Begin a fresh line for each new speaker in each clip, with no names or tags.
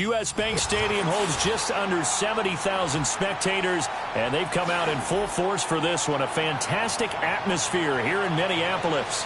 U.S. Bank Stadium holds just under 70,000 spectators, and they've come out in full force for this one. A fantastic atmosphere here in Minneapolis.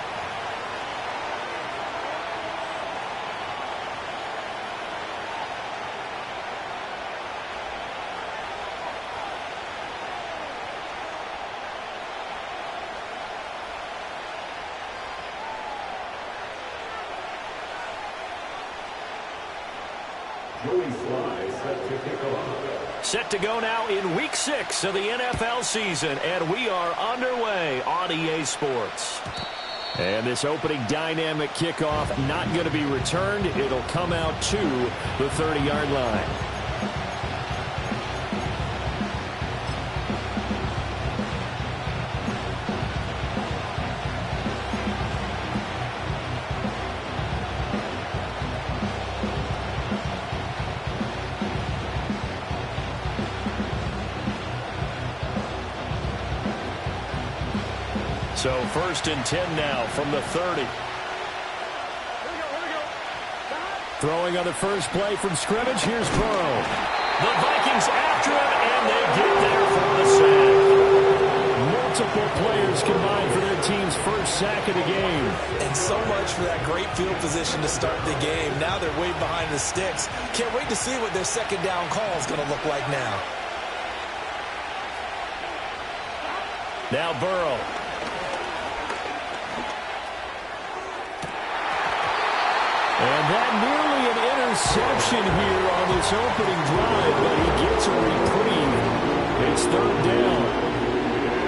Set to go now in Week 6 of the NFL season, and we are underway on EA Sports. And this opening dynamic kickoff not going to be returned. It'll come out to the 30-yard line. So 1st and 10 now from the 30. Throwing on the first play from scrimmage. Here's Burrow. The Vikings after him, and they get there for the sack. Multiple players combined for their team's first sack of the game.
And so much for that great field position to start the game. Now they're way behind the sticks. Can't wait to see what their second down call is going to look like now.
Now Burrow. And that nearly an interception here on this opening drive, but he gets a reprieve. It's 3rd down.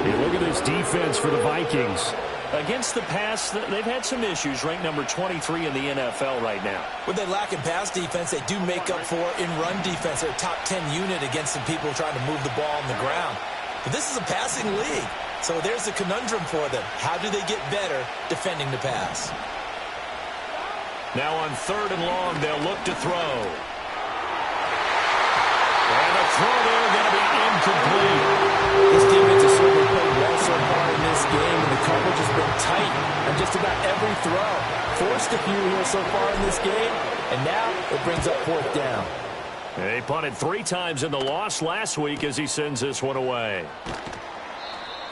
Hey, look at this defense for the Vikings. Against the pass, they've had some issues. Ranked number 23 in the NFL right now.
What they lack in pass defense, they do make up for in run defense. They're a top 10 unit against some people trying to move the ball on the ground. But this is a passing league, so there's a conundrum for them. How do they get better defending the pass?
Now on 3rd and long, they'll look to throw. And the throw there going to be incomplete.
This defense has certainly played well so far in this game, and the coverage has been tight on just about every throw. Forced a few here so far in this game, and now it brings up 4th down.
They punted 3 times in the loss last week as he sends this one away.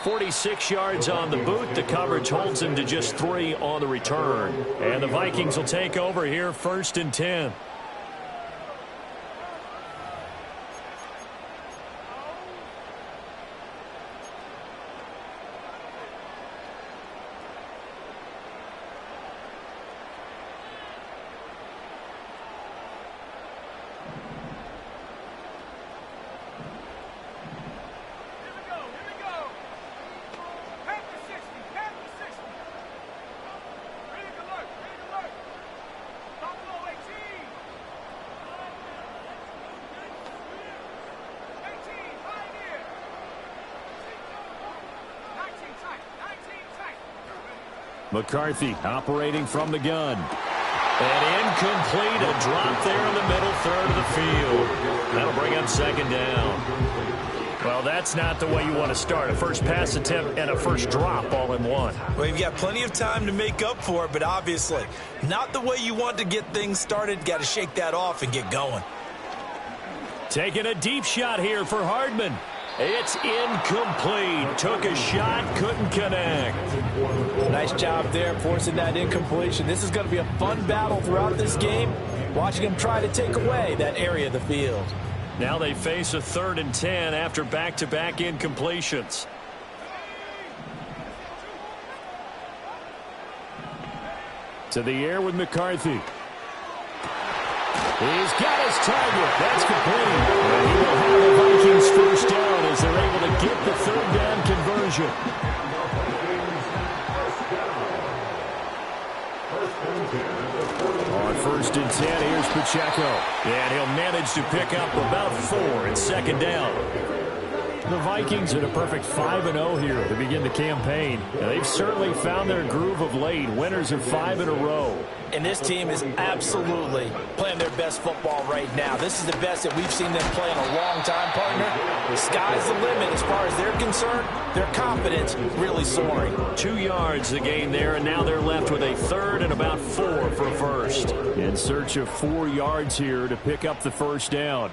46 yards on the boot. The coverage holds him to just 3 on the return. And the Vikings will take over here 1st and 10. McCarthy operating from the gun. And incomplete, a drop there in the middle 3rd of the field. That'll bring up 2nd down. Well, that's not the way you want to start. A first pass attempt and a first drop all in one.
Well, you've got plenty of time to make up for it, but obviously not the way you want to get things started. Got to shake that off and get going.
Taking a deep shot here for Hardman. It's incomplete. Took a shot, couldn't connect.
Nice job there forcing that incompletion. This is going to be a fun battle throughout this game. Watching him try to take away that area of the field.
Now they face a 3rd and 10 after back-to-back incompletions. To the air with McCarthy. He's got his target. That's complete. And he will have the Vikings first down as they're able to get the 3rd down conversion. On 1st and 10, here's Pacheco. And he'll manage to pick up about 4 in 2nd down. The Vikings in a perfect 5-0 here to begin the campaign. And they've certainly found their groove of late. Winners of 5 in a row.
And this team is absolutely playing their best football right now. This is the best that we've seen them play in a long time, partner. The sky's the limit as far as they're concerned. Their confidence really soaring. 2
yards the gain there, and now they're left with a 3rd and about 4 for first. In search of 4 yards here to pick up the first down.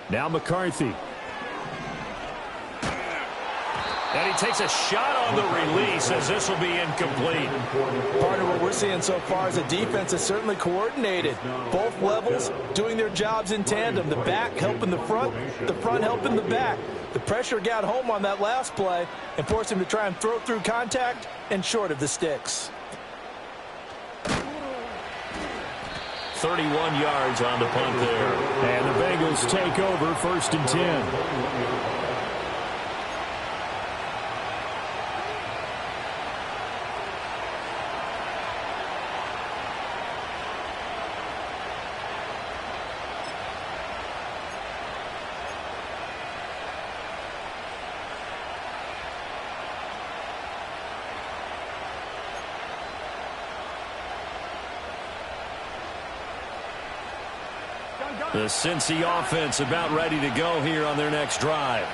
Now McCarthy. And he takes a shot on the release as this will be incomplete.
Part of what we're seeing so far is the defense is certainly coordinated. Both levels doing their jobs in tandem. The back helping the front helping the back. The pressure got home on that last play and forced him to try and throw through contact and short of the sticks.
31 yards on the punt there. And the Bengals take over 1st and 10. The Cincy offense about ready to go here on their next drive.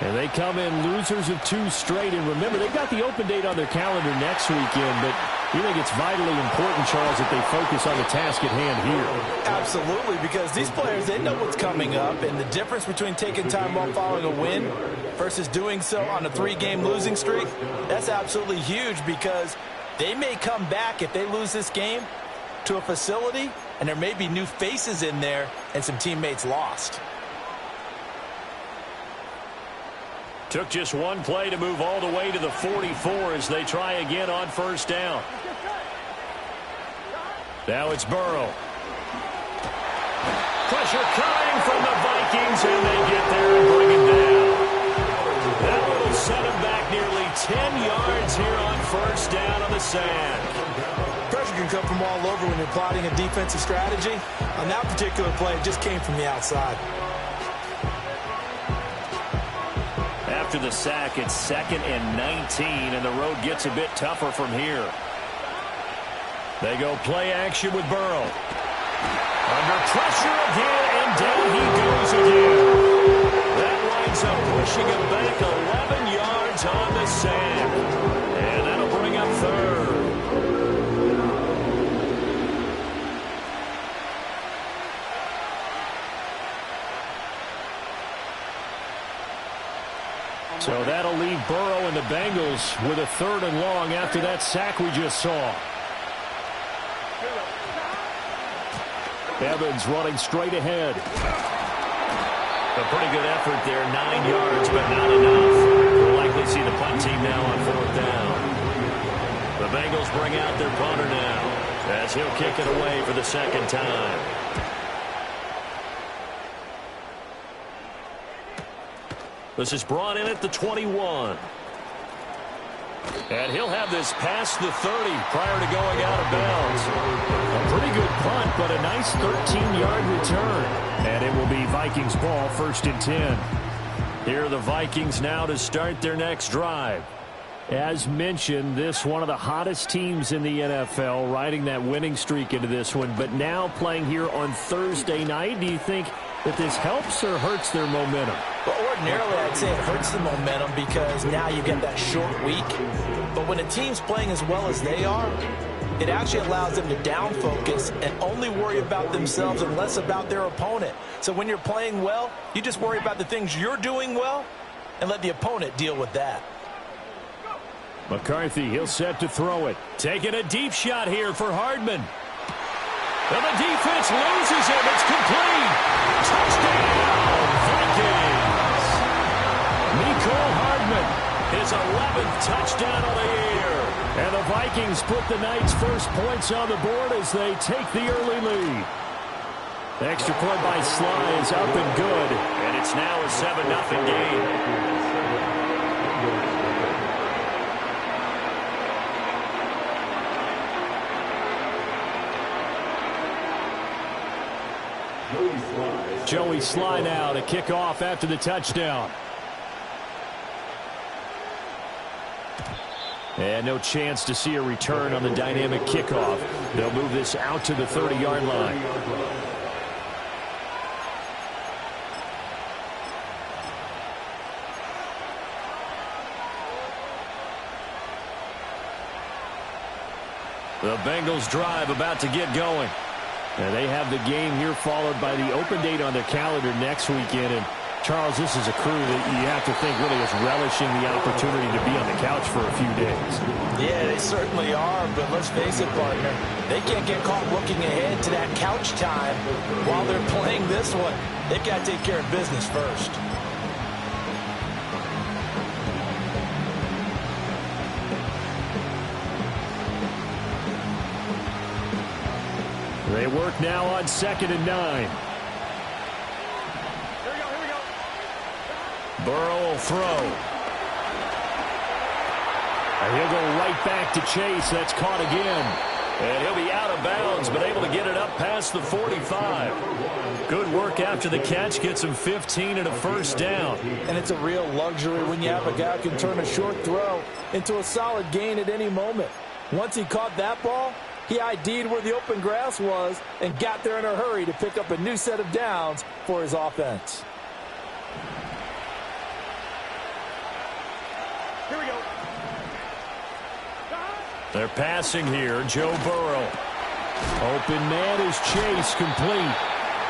And they come in losers of 2 straight. And remember, they've got the open date on their calendar next weekend. But you think it's vitally important, Charles, that they focus on the task at hand here?
Absolutely, because these players, they know what's coming up. And the difference between taking time off following a win versus doing so on a 3-game losing streak, that's absolutely huge, because they may come back if they lose this game to a facility, and there may be new faces in there and some teammates lost.
Took just one play to move all the way to the 44 as they try again on 1st down. Now it's Burrow. Pressure coming from the Vikings, and they get there and bring him down. That will set him back nearly 10 yards here on 1st down on the sack.
Pressure can come from all over when you're plotting a defensive strategy. On that particular play, it just came from the outside.
After the sack, it's 2nd and 19, and the road gets a bit tougher from here. They go play action with Burrow. Under pressure again, and down he goes again. That winds up pushing him back 11 yards on the sack. And that'll bring up 3rd. So that'll leave Burrow and the Bengals with a 3rd and long after that sack we just saw. Evans running straight ahead. A pretty good effort there, 9 yards, but not enough. We'll likely see the punt team now on 4th down. The Bengals bring out their punter now as he'll kick it away for the 2nd time. This is brought in at the 21. And he'll have this past the 30 prior to going out of bounds. A pretty good punt, but a nice 13-yard return. And it will be Vikings ball, 1st and 10. Here are the Vikings now to start their next drive. As mentioned, this one of the hottest teams in the NFL, riding that winning streak into this one, but now playing here on Thursday night. Do you think that this helps or hurts their momentum?
Well, ordinarily, I'd say it hurts the momentum because now you get that short week. But when a team's playing as well as they are, it actually allows them to down focus and only worry about themselves and less about their opponent. So when you're playing well, you just worry about the things you're doing well and let the opponent deal with that.
McCarthy, he'll set to throw it. Taking a deep shot here for Hardman. And the defense loses him. It's complete. Touchdown, Vikings. Mecole Hardman, his 11th touchdown of the year. And the Vikings put the night's first points on the board as they take the early lead. The extra point by Sly is up and good. And it's now a 7-0 game. Joey Sly now to kick off after the touchdown. And no chance to see a return on the dynamic kickoff. They'll move this out to the 30-yard line. The Bengals drive about to get going. And they have the game here followed by the open date on their calendar next weekend. And Charles, this is a crew that you have to think really is relishing the opportunity to be on the couch for a few days.
Yeah, they certainly are, but let's face it, partner. They can't get caught looking ahead to that couch time while they're playing this one. They've got to take care of business first.
They work now on 2nd and 9.
Here we go.
Burrow will throw. And he'll go right back to Chase. That's caught again. And he'll be out of bounds, but able to get it up past the 45. Good work after the catch. Gets him 15 and a first down.
And it's a real luxury when you have a guy who can turn a short throw into a solid gain at any moment. Once he caught that ball, he ID'd where the open grass was and got there in a hurry to pick up a new set of downs for his offense.
Here we go.
They're passing here. Joe Burrow. Open man is Chase, complete.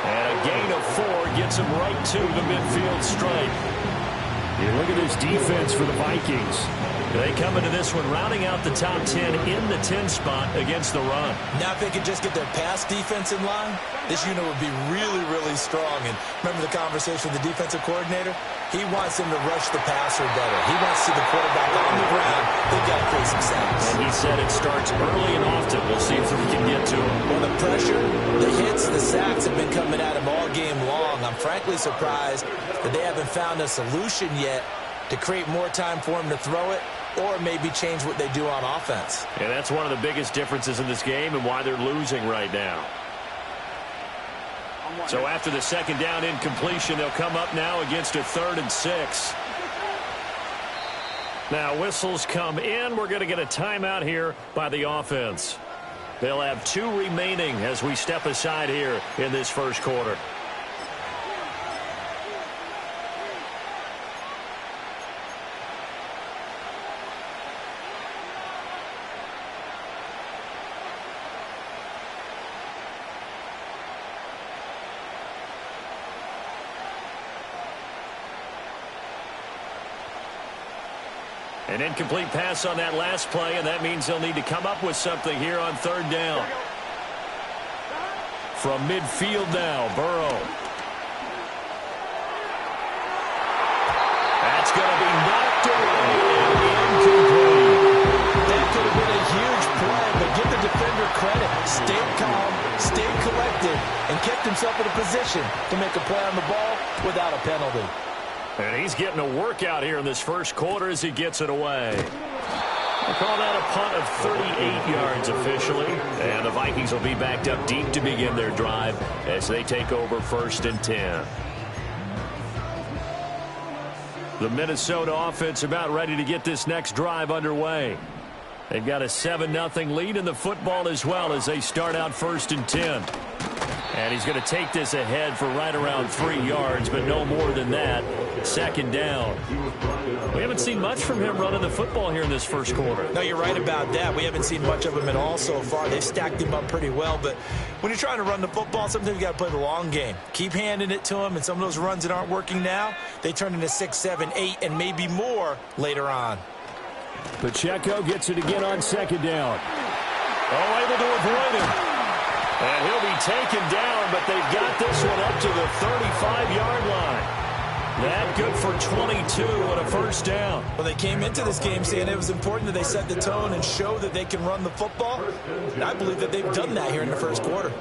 And a gain of 4 gets him right to the midfield stripe. You look at this defense for the Vikings. They come into this one rounding out the top 10 in the 10 spot against the run.
Now if they could just get their pass defense in line, this unit would be really, really strong. And remember the conversation with the defensive coordinator? He wants them to rush the passer better. He wants to see the quarterback on the ground. They've got to create some sacks.
And he said it starts early and often. We'll see if we can get to him.
Well, the pressure, the hits, the sacks have been coming at him all game long. I'm frankly surprised that they haven't found a solution yet to create more time for him to throw it, or maybe change what they do on offense.
And that's one of the biggest differences in this game and why they're losing right now. So after the second down incompletion, they'll come up now against a 3rd and 6. Now whistles come in. We're going to get a timeout here by the offense. They'll have 2 remaining as we step aside here in this first quarter. An incomplete pass on that last play, and that means they'll need to come up with something here on 3rd down. From midfield now, Burrow. That's going to be knocked away and incomplete.
That could have been a huge play, but give the defender credit. Stayed calm, stayed collected, and kept himself in a position to make a play on the ball without a penalty.
And he's getting a workout here in this first quarter as he gets it away. We'll call that a punt of 38 yards officially. And the Vikings will be backed up deep to begin their drive as they take over 1st and 10. The Minnesota offense about ready to get this next drive underway. They've got a 7-0 lead in the football as well as they start out 1st and 10. And he's going to take this ahead for right around 3 yards, but no more than that. 2nd down. We haven't seen much from him running the football here in this first quarter.
No, you're right about that. We haven't seen much of him at all so far. They've stacked him up pretty well, but when you're trying to run the football, sometimes you got to play the long game. Keep handing it to him, and some of those runs that aren't working now, they turn into 6, 7, 8, and maybe more later on.
Pacheco gets it again on 2nd down. Oh, able to avoid him. And he'll be taken down, but they've got this one up to the 35-yard line. That good for 22 and a first down.
Well, they came into this game saying it was important that they set the tone and show that they can run the football. And I believe that they've done that here in the first quarter.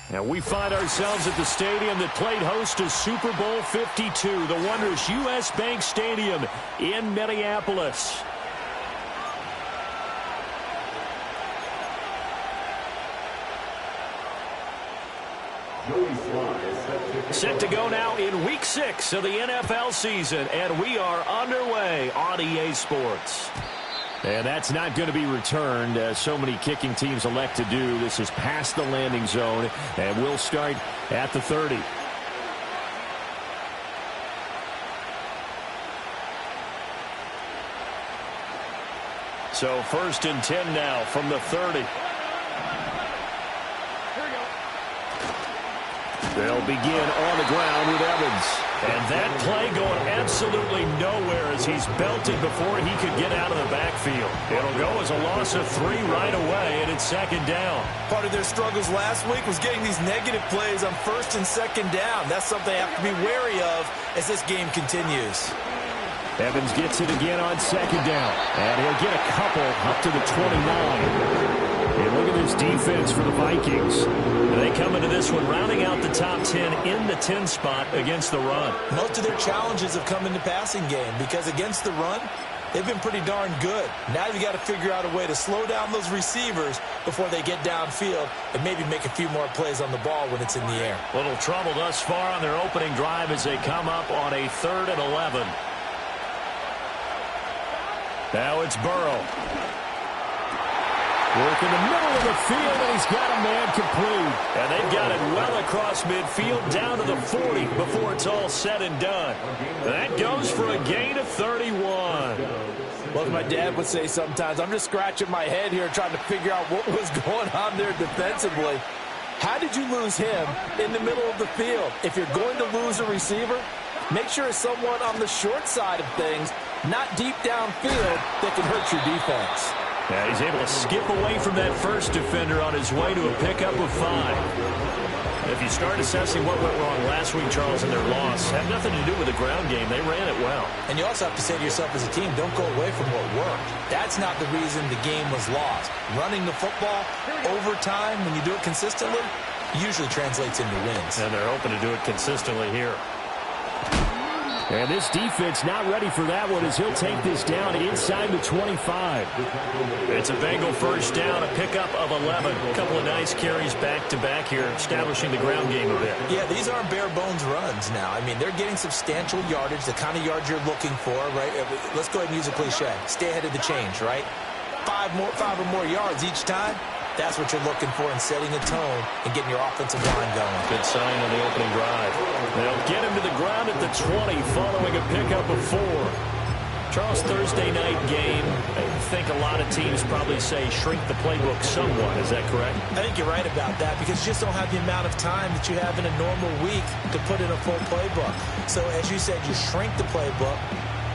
And we find ourselves at the stadium that played host to Super Bowl 52, the wondrous U.S. Bank Stadium in Minneapolis. Set to go now in Week 6 of the NFL season, and we are underway on EA Sports. And that's not going to be returned, as so many kicking teams elect to do. This is past the landing zone, and we'll start at the 30. So 1st and 10 now from the 30. They'll begin on the ground with Evans. And that play going absolutely nowhere as he's belted before he could get out of the backfield. It'll go as a loss of 3 right away, and it's 2nd down.
Part of their struggles last week was getting these negative plays on 1st and 2nd down. That's something they have to be wary of as this game continues.
Evans gets it again on 2nd down. And he'll get a couple up to the 29. And look at this defense for the Vikings. They come into this one rounding out the top 10 in the 10 spot against the run.
Most of their challenges have come in the passing game because against the run, they've been pretty darn good. Now you got to figure out a way to slow down those receivers before they get downfield and maybe make a few more plays on the ball when it's in the air.
Little trouble thus far on their opening drive as they come up on a 3rd and 11. Now it's Burrow. Work in the middle of the field, and he's got a man complete. And they've got it well across midfield down to the 40 before it's all said and done. That goes for a gain of 31.
Well, as my dad would say sometimes, I'm just scratching my head here trying to figure out what was going on there defensively. How did you lose him in the middle of the field? If you're going to lose a receiver, make sure it's someone on the short side of things, not deep downfield, that can hurt your defense.
Yeah, he's able to skip away from that first defender on his way to a pickup of 5. If you start assessing what went wrong last week, Charles, in their loss, had nothing to do with the ground game. They ran it well.
And you also have to say to yourself as a team, don't go away from what worked. That's not the reason the game was lost. Running the football over time, when you do it consistently, usually translates into wins.
And they're hoping to do it consistently here. And this defense not ready for that one as he'll take this down inside the 25. It's a Bengal first down, a pickup of 11. A couple of nice carries back-to-back here, establishing the ground game a bit.
Yeah, these aren't bare-bones runs now. I mean, they're getting substantial yardage, the kind of yards you're looking for, right? Let's go ahead and use a cliche. Stay ahead of the change, right? 5 or more yards each time. That's what you're looking for in setting a tone and getting your offensive line going.
Good sign on the opening drive. They'll get him to the ground at the 20 following a pickup of 4. Charles, Thursday night game, I think a lot of teams probably say shrink the playbook somewhat. Is that correct?
I think you're right about that because you just don't have the amount of time that you have in a normal week to put in a full playbook. So as you said, you shrink the playbook.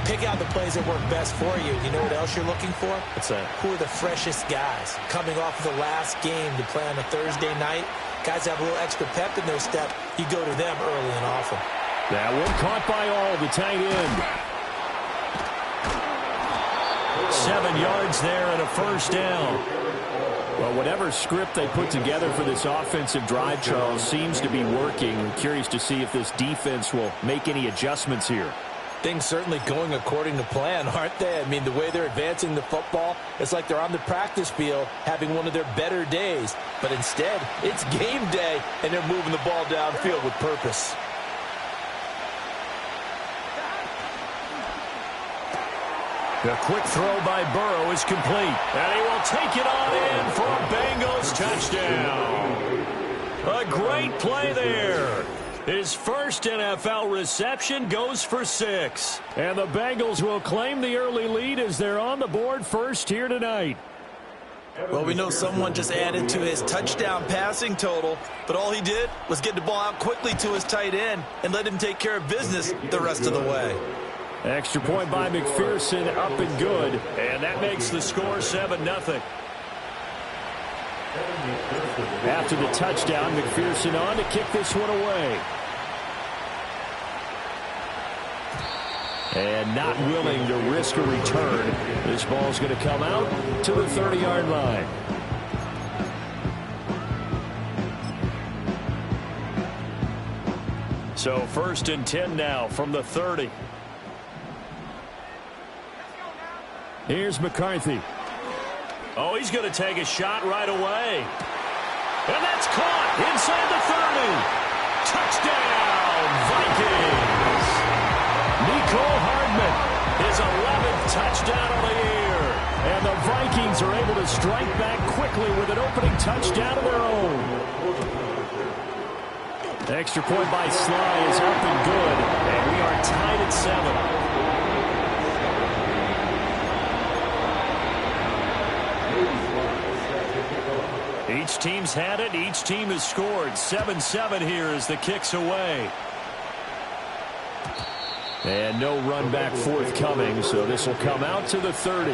Pick out the plays that work best for you. You know what else you're looking for?
What's that?
Who are the freshest guys? Coming off of the last game to play on a Thursday night, guys have a little extra pep in their step. You go to them early and often.
That one caught by all, the tight end. 7 yards there and a first down. Well, whatever script they put together for this offensive drive, Charles, seems to be working. I'm curious to see if this defense will make any adjustments here.
Things certainly going according to plan, aren't they? I mean, the way they're advancing the football, it's like they're on the practice field having one of their better days. But instead, it's game day, and they're moving the ball downfield with purpose.
The quick throw by Burrow is complete. And he will take it on in for a Bengals touchdown. A great play there. His first NFL reception goes for 6. And the Bengals will claim the early lead as they're on the board first here tonight.
Well, we know someone just added to his touchdown passing total, but all he did was get the ball out quickly to his tight end and let him take care of business the rest of the way.
Extra point by McPherson, up and good. And that makes the score 7-0. After the touchdown, McPherson on to kick this one away. And not willing to risk a return. This ball's going to come out to the 30-yard line. So 1st and 10 now from the 30. Here's McCarthy. Oh, he's going to take a shot right away. And that's caught inside the 30. Touchdown, Vikings. Nicole Hardman, his 11th touchdown of the year. And the Vikings are able to strike back quickly with an opening touchdown of their own. The extra point by Sly is up and good. And we are tied at 7. Each team's had it. Each team has scored. 7-7 here as the kick's away. And no run back forthcoming, so this will come out to the 30.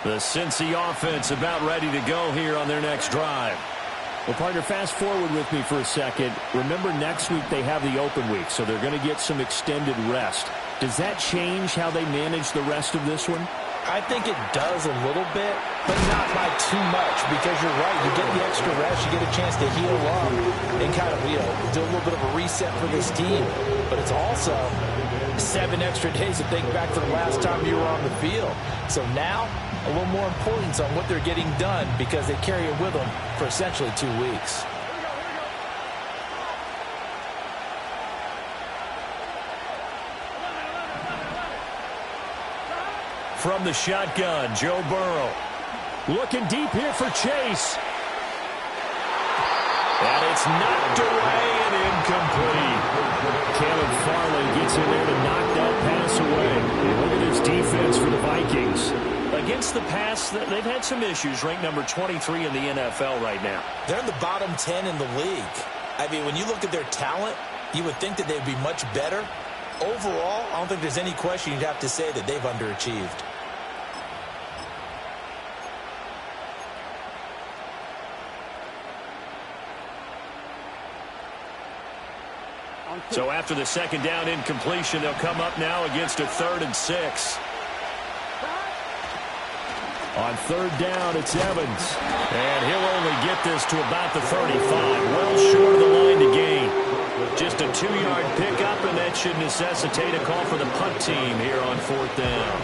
The Cincy offense about ready to go here on their next drive. Well, partner, fast forward with me for a second. Remember, next week they have the open week, so they're going to get some extended rest. Does that change how they manage the rest of this one?
I think it does a little bit, but not by too much, because you're right. You get the extra rest, you get a chance to heal up and kind of, do a little bit of a reset for this team. But it's also 7 extra days to think back to the last time you were on the field. So now, a little more importance on what they're getting done because they carry it with them for essentially 2 weeks.
From the shotgun, Joe Burrow. Looking deep here for Chase. And it's knocked away and incomplete. Caleb Farley gets in there to knock that pass away. And look at this defense for the Vikings. Against the pass, they've had some issues. Ranked number 23 in the NFL right now.
They're in the bottom 10 in the league. I mean, when you look at their talent, you would think that they'd be much better. Overall, I don't think there's any question you'd have to say that they've underachieved.
So after the second down incompletion, they'll come up now against a 3rd and 6. On 3rd down, it's Evans. And he'll only get this to about the 35. Well short of the line to gain. Just a 2-yard pickup, and that should necessitate a call for the punt team here on 4th down.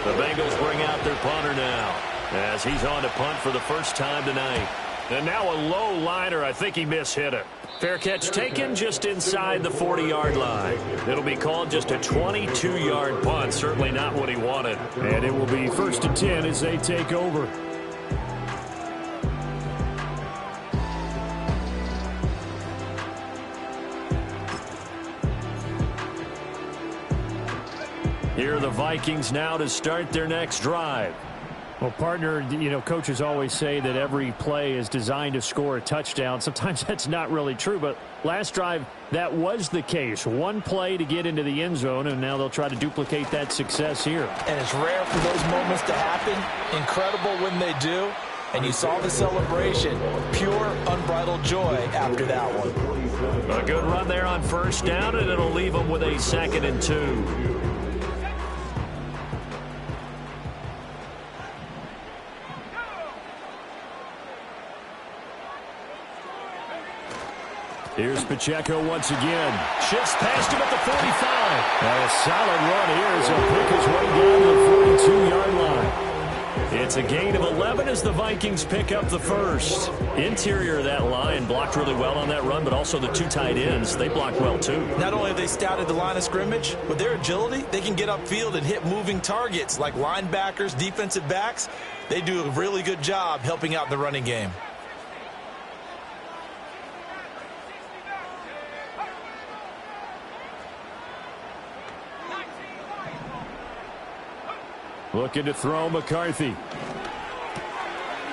The Bengals bring out their punter now as he's on to punt for the first time tonight. And now a low liner. I think he mishit it. Fair catch taken just inside the 40-yard line. It'll be called just a 22-yard punt. Certainly not what he wanted. And it will be 1st and 10 as they take over. Here are the Vikings now to start their next drive. Well, partner, coaches always say that every play is designed to score a touchdown. Sometimes that's not really true, but last drive, that was the case. One play to get into the end zone, and now they'll try to duplicate that success here.
And it's rare for those moments to happen. Incredible when they do. And you saw the celebration. Pure, unbridled joy after that one.
A good run there on 1st down, and it'll leave them with a 2nd and 2. Here's Pacheco once again. Shifts past him at the 45. And a solid run here as he'll pick his way down to the 42-yard line. It's a gain of 11 as the Vikings pick up the first. Interior of that line blocked really well on that run, but also the two tight ends, they blocked well too.
Not only have they scouted the line of scrimmage, with their agility, they can get upfield and hit moving targets like linebackers, defensive backs. They do a really good job helping out in the running game.
Looking to throw McCarthy.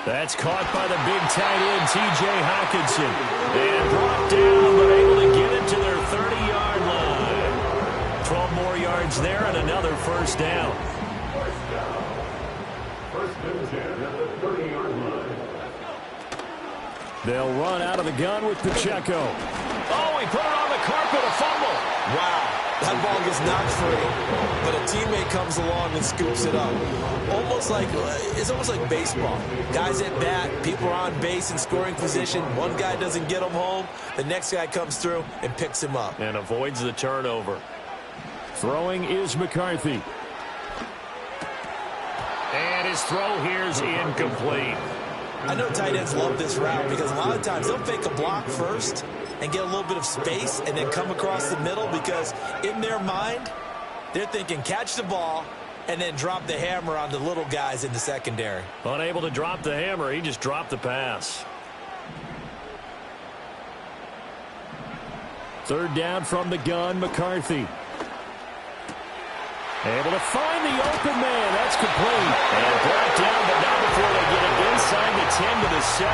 That's caught by the big tight end, T.J. Hockenson. And brought down, but able to get it to their 30-yard line. 12 more yards there and another first down. They'll run out of the gun with Pacheco. Oh, he put it on the carpet, a fumble.
Wow. That ball gets knocked free, but a teammate comes along and scoops it up. It's almost like baseball. Guys at bat, people are on base in scoring position. One guy doesn't get him home. The next guy comes through and picks him up.
And avoids the turnover. Throwing is McCarthy. And his throw here is incomplete.
I know tight ends love this route because a lot of times they'll fake a block first and get a little bit of space and then come across the middle because in their mind, they're thinking catch the ball and then drop the hammer on the little guys in the secondary.
Unable to drop the hammer, he just dropped the pass. Third down from the gun, McCarthy. Able to find the open man. That's complete. And brought down, but not before they get it inside the 10 to the 7.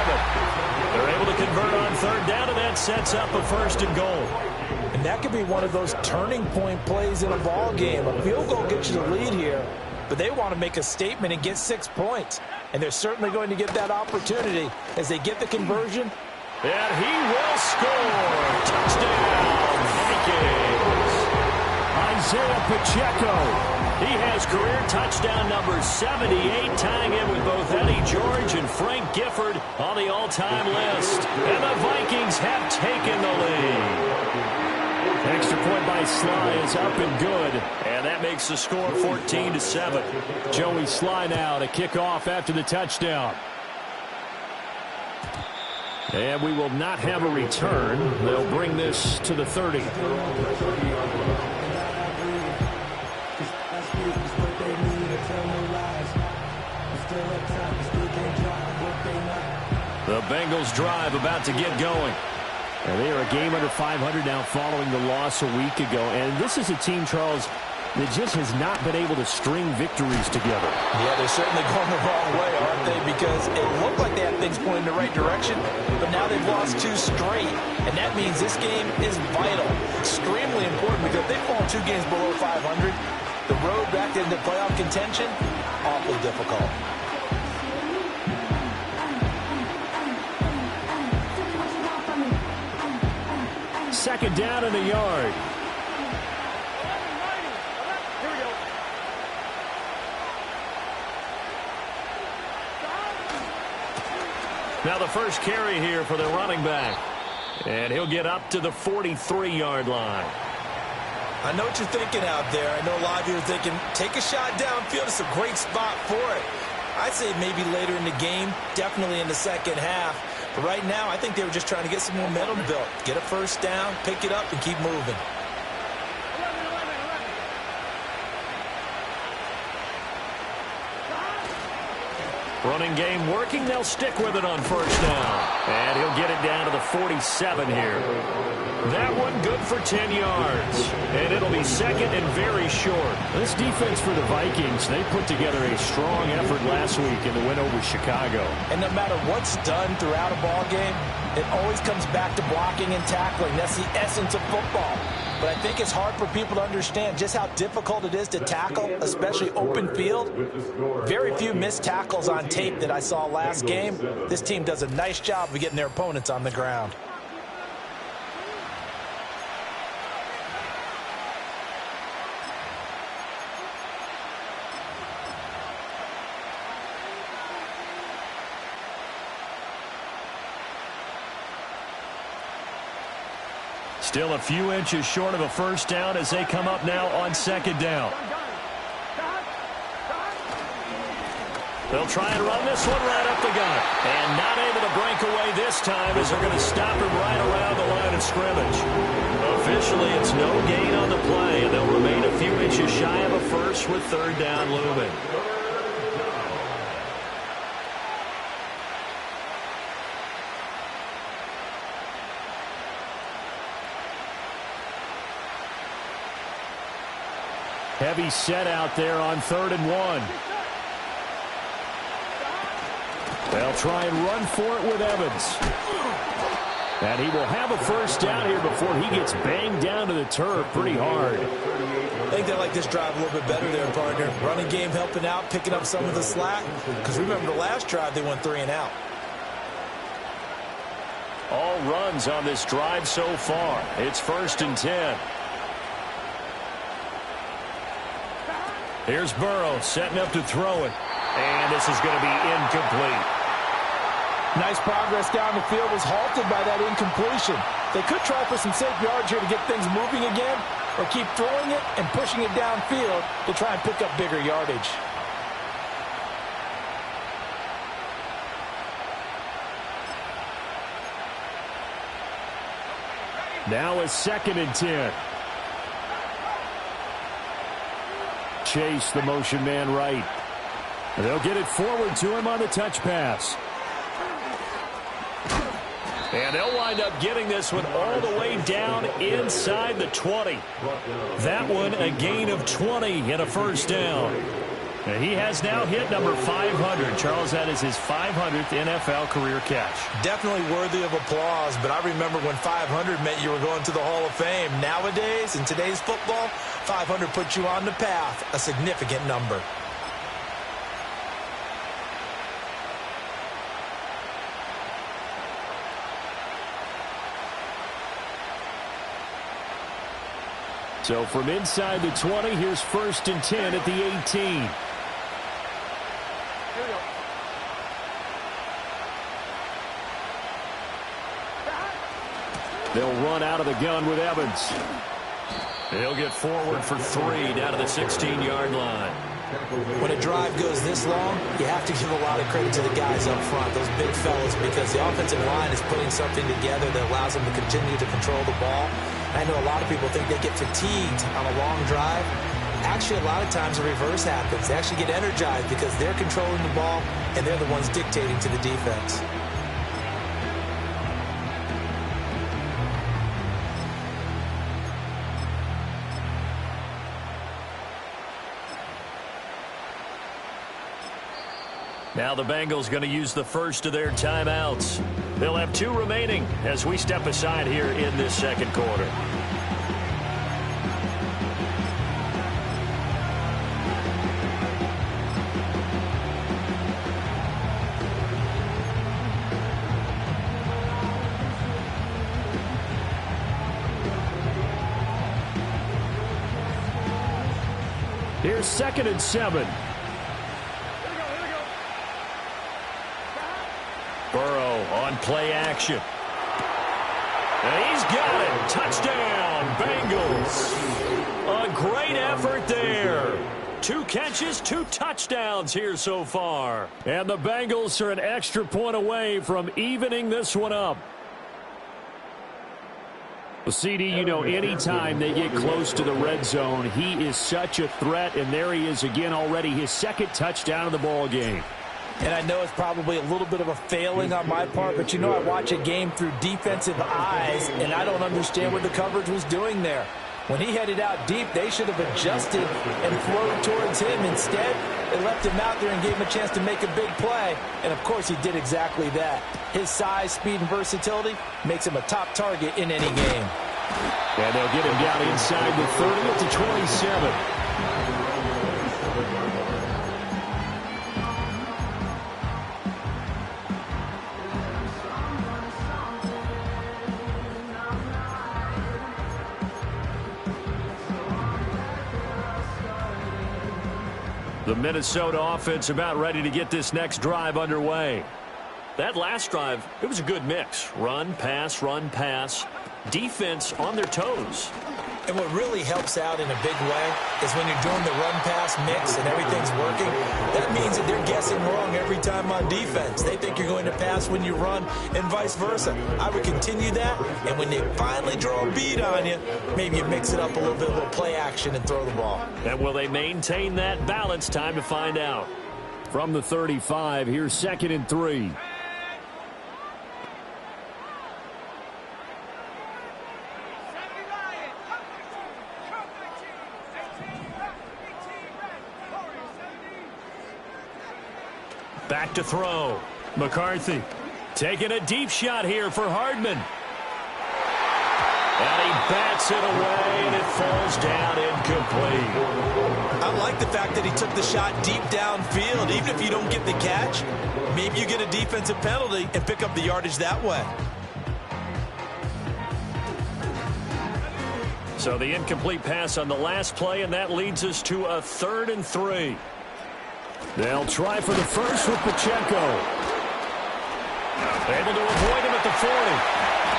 They're able to convert on third down, and that sets up a first and goal.
And that could be one of those turning point plays in a ball game. A field goal gets you the lead here, but they want to make a statement and get 6 points. And they're certainly going to get that opportunity as they get the conversion.
And he will score. Touchdown, Vikings. Isaiah Pacheco. He has career touchdown number 78, tying in with both Eddie George and Frank Gifford on the all-time list. And the Vikings have taken the lead. Extra point by Sly is up and good. And that makes the score 14-7. Joey Sly now to kick off after the touchdown. And we will not have a return. They'll bring this to the 30. The Bengals drive about to get going. And they are a game under 500 now following the loss a week ago. And this is a team, Charles, that just has not been able to string victories together.
Yeah, they're certainly going the wrong way, aren't they? Because it looked like they had things pointing in the right direction, but now they've lost 2 straight. And that means this game is vital, extremely important, because if they fall 2 games below 500, the road back into playoff contention, awfully difficult.
Second down in the yard. Now the first carry here for the running back. And he'll get up to the 43-yard line.
I know what you're thinking out there. I know a lot of you are thinking, take a shot downfield. It's a great spot for it. I'd say maybe later in the game, definitely in the second half. But right now, I think they were just trying to get some momentum built. Get a first down, pick it up, and keep moving.
Running game working. They'll stick with it on first down. And he'll get it down to the 47 here. That one good for 10 yards. And it'll be second and very short. This defense for the Vikings, they put together a strong effort last week in the win over Chicago.
And no matter what's done throughout a ball game, it always comes back to blocking and tackling. That's the essence of football. But I think it's hard for people to understand just how difficult it is to tackle, especially open field. Very few missed tackles on tape that I saw last game. This team does a nice job of getting their opponents on the ground.
Still a few inches short of a first down as they come up now on second down. They'll try and run this one right up the gut. And not able to break away this time as they're going to stop him right around the line of scrimmage. Officially, it's no gain on the play, and they'll remain a few inches shy of a first with third down looming. Heavy set out there on 3rd and 1. They'll try and run for it with Evans. And he will have a first down here before he gets banged down to the turf pretty hard.
I think they like this drive a little bit better there, partner. Running game helping out, picking up some of the slack. Because remember the last drive, they went 3 and out.
All runs on this drive so far. It's 1st and 10. Here's Burrow setting up to throw it. And this is going to be incomplete.
Nice progress down the field was halted by that incompletion. They could try for some safe yards here to get things moving again, or keep throwing it and pushing it downfield to try and pick up bigger yardage.
Now it's 2nd and 10. Chase, the motion man right. They'll get it forward to him on the touch pass. And they'll wind up getting this one all the way down inside the 20. That one a gain of 20 and a first down. And he has now hit number 500. Charles, that is his 500th NFL career catch.
Definitely worthy of applause, but I remember when 500 meant you were going to the Hall of Fame. Nowadays, in today's football, 500 puts you on the path, a significant number.
So from inside the 20, here's 1st and 10 at the 18. They'll run out of the gun with Evans. He'll get forward for 3 down to the 16-yard line.
When a drive goes this long, you have to give a lot of credit to the guys up front, those big fellas, because the offensive line is putting something together that allows them to continue to control the ball. I know a lot of people think they get fatigued on a long drive. Actually, a lot of times the reverse happens. They actually get energized because they're controlling the ball and they're the ones dictating to the defense.
Now the Bengals going to use the first of their timeouts. They'll have 2 remaining as we step aside here in this second quarter. Here's 2nd and 7. Burrow on play action. And he's got it. Touchdown, Bengals. A great effort there. 2 catches, 2 touchdowns here so far. And the Bengals are an extra point away from evening this one up. Well, CD, you know, anytime they get close to the red zone, he is such a threat. And there he is again already, his 2nd touchdown of the ball game.
And I know it's probably a little bit of a failing on my part, but you know I watch a game through defensive eyes, and I don't understand what the coverage was doing there. When he headed out deep, they should have adjusted and flowed towards him. Instead, they left him out there and gave him a chance to make a big play. And, of course, he did exactly that. His size, speed, and versatility makes him a top target in any game.
And they'll get him down inside the 30 at the 27. The Minnesota offense about ready to get this next drive underway. That last drive, it was a good mix. Run, pass, defense on their toes.
And what really helps out in a big way is when you're doing the run-pass mix and everything's working, that means that they're guessing wrong every time on defense. They think you're going to pass when you run and vice versa. I would continue that, and when they finally draw a beat on you, maybe you mix it up a little bit, a little play action, and throw the ball.
And will they maintain that balance? Time to find out. From the 35, here's 2nd and 3. Back to throw. McCarthy taking a deep shot here for Hardman. And he bats it away, and it falls down incomplete.
I like the fact that he took the shot deep downfield. Even if you don't get the catch, maybe you get a defensive penalty and pick up the yardage that way.
So the incomplete pass on the last play, and that leads us to a 3rd and 3. They'll try for the first with Pacheco. Able to avoid him at the 40.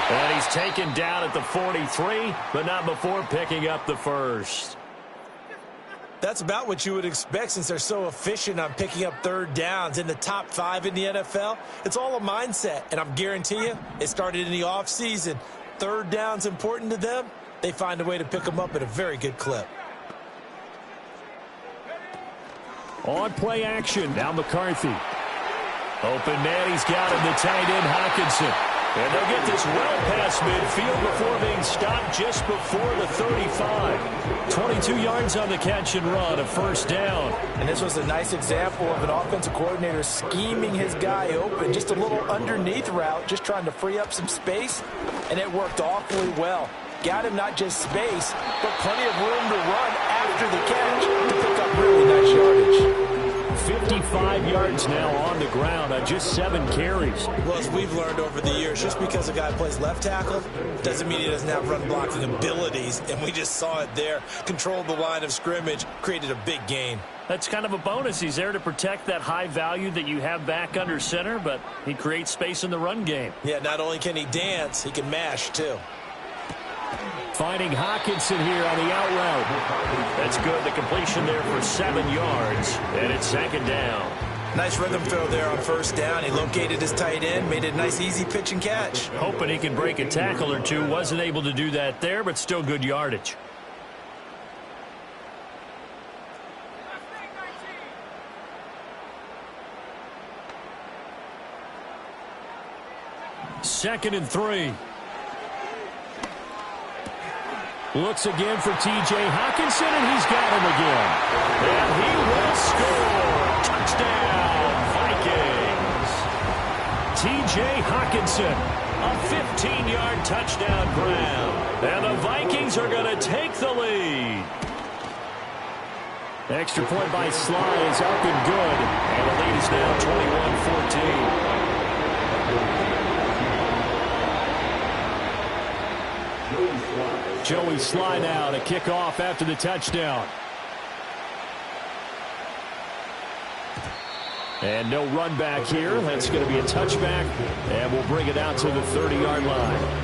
And he's taken down at the 43, but not before picking up the first.
That's about what you would expect since they're so efficient on picking up 3rd downs in the top 5 in the NFL. It's all a mindset, and I'm guarantee you it started in the offseason. 3rd down's important to them. They find a way to pick them up at a very good clip.
On play action, now McCarthy. Open man, he's got him, the tight end Hockenson. And they'll get this well past midfield before being stopped just before the 35. 22 yards on the catch and run, a 1st down.
And this was a nice example of an offensive coordinator scheming his guy open. Just a little underneath route, just trying to free up some space. And it worked awfully well. Got him not just space, but plenty of room to run after the catch to pick up really nice yardage.
55 yards now on the ground on just 7 carries.
Well, as we've learned over the years, just because a guy plays left tackle doesn't mean he doesn't have run blocking abilities, and we just saw it there. Controlled the line of scrimmage, created a big gain.
That's kind of a bonus. He's there to protect that high value that you have back under center, but he creates space in the run game.
Yeah, not only can he dance, he can mash, too.
Finding Hockenson here on the out route. That's good. The completion there for 7 yards, and it's 2nd down.
Nice rhythm throw there on 1st down. He located his tight end, made it a nice, easy pitch and catch.
Hoping he can break a tackle or two. Wasn't able to do that there, but still good yardage. Second and 3. Looks again for T.J. Hockenson, and he's got him again. And he will score. Touchdown, Vikings. T.J. Hockenson, a 15-yard touchdown grab. And the Vikings are going to take the lead. Extra point by Sly is up and good. And the lead is now 21-14. Joey Sly now to kick off after the touchdown. And no run back here. That's going to be a touchback. And we'll bring it out to the 30-yard line.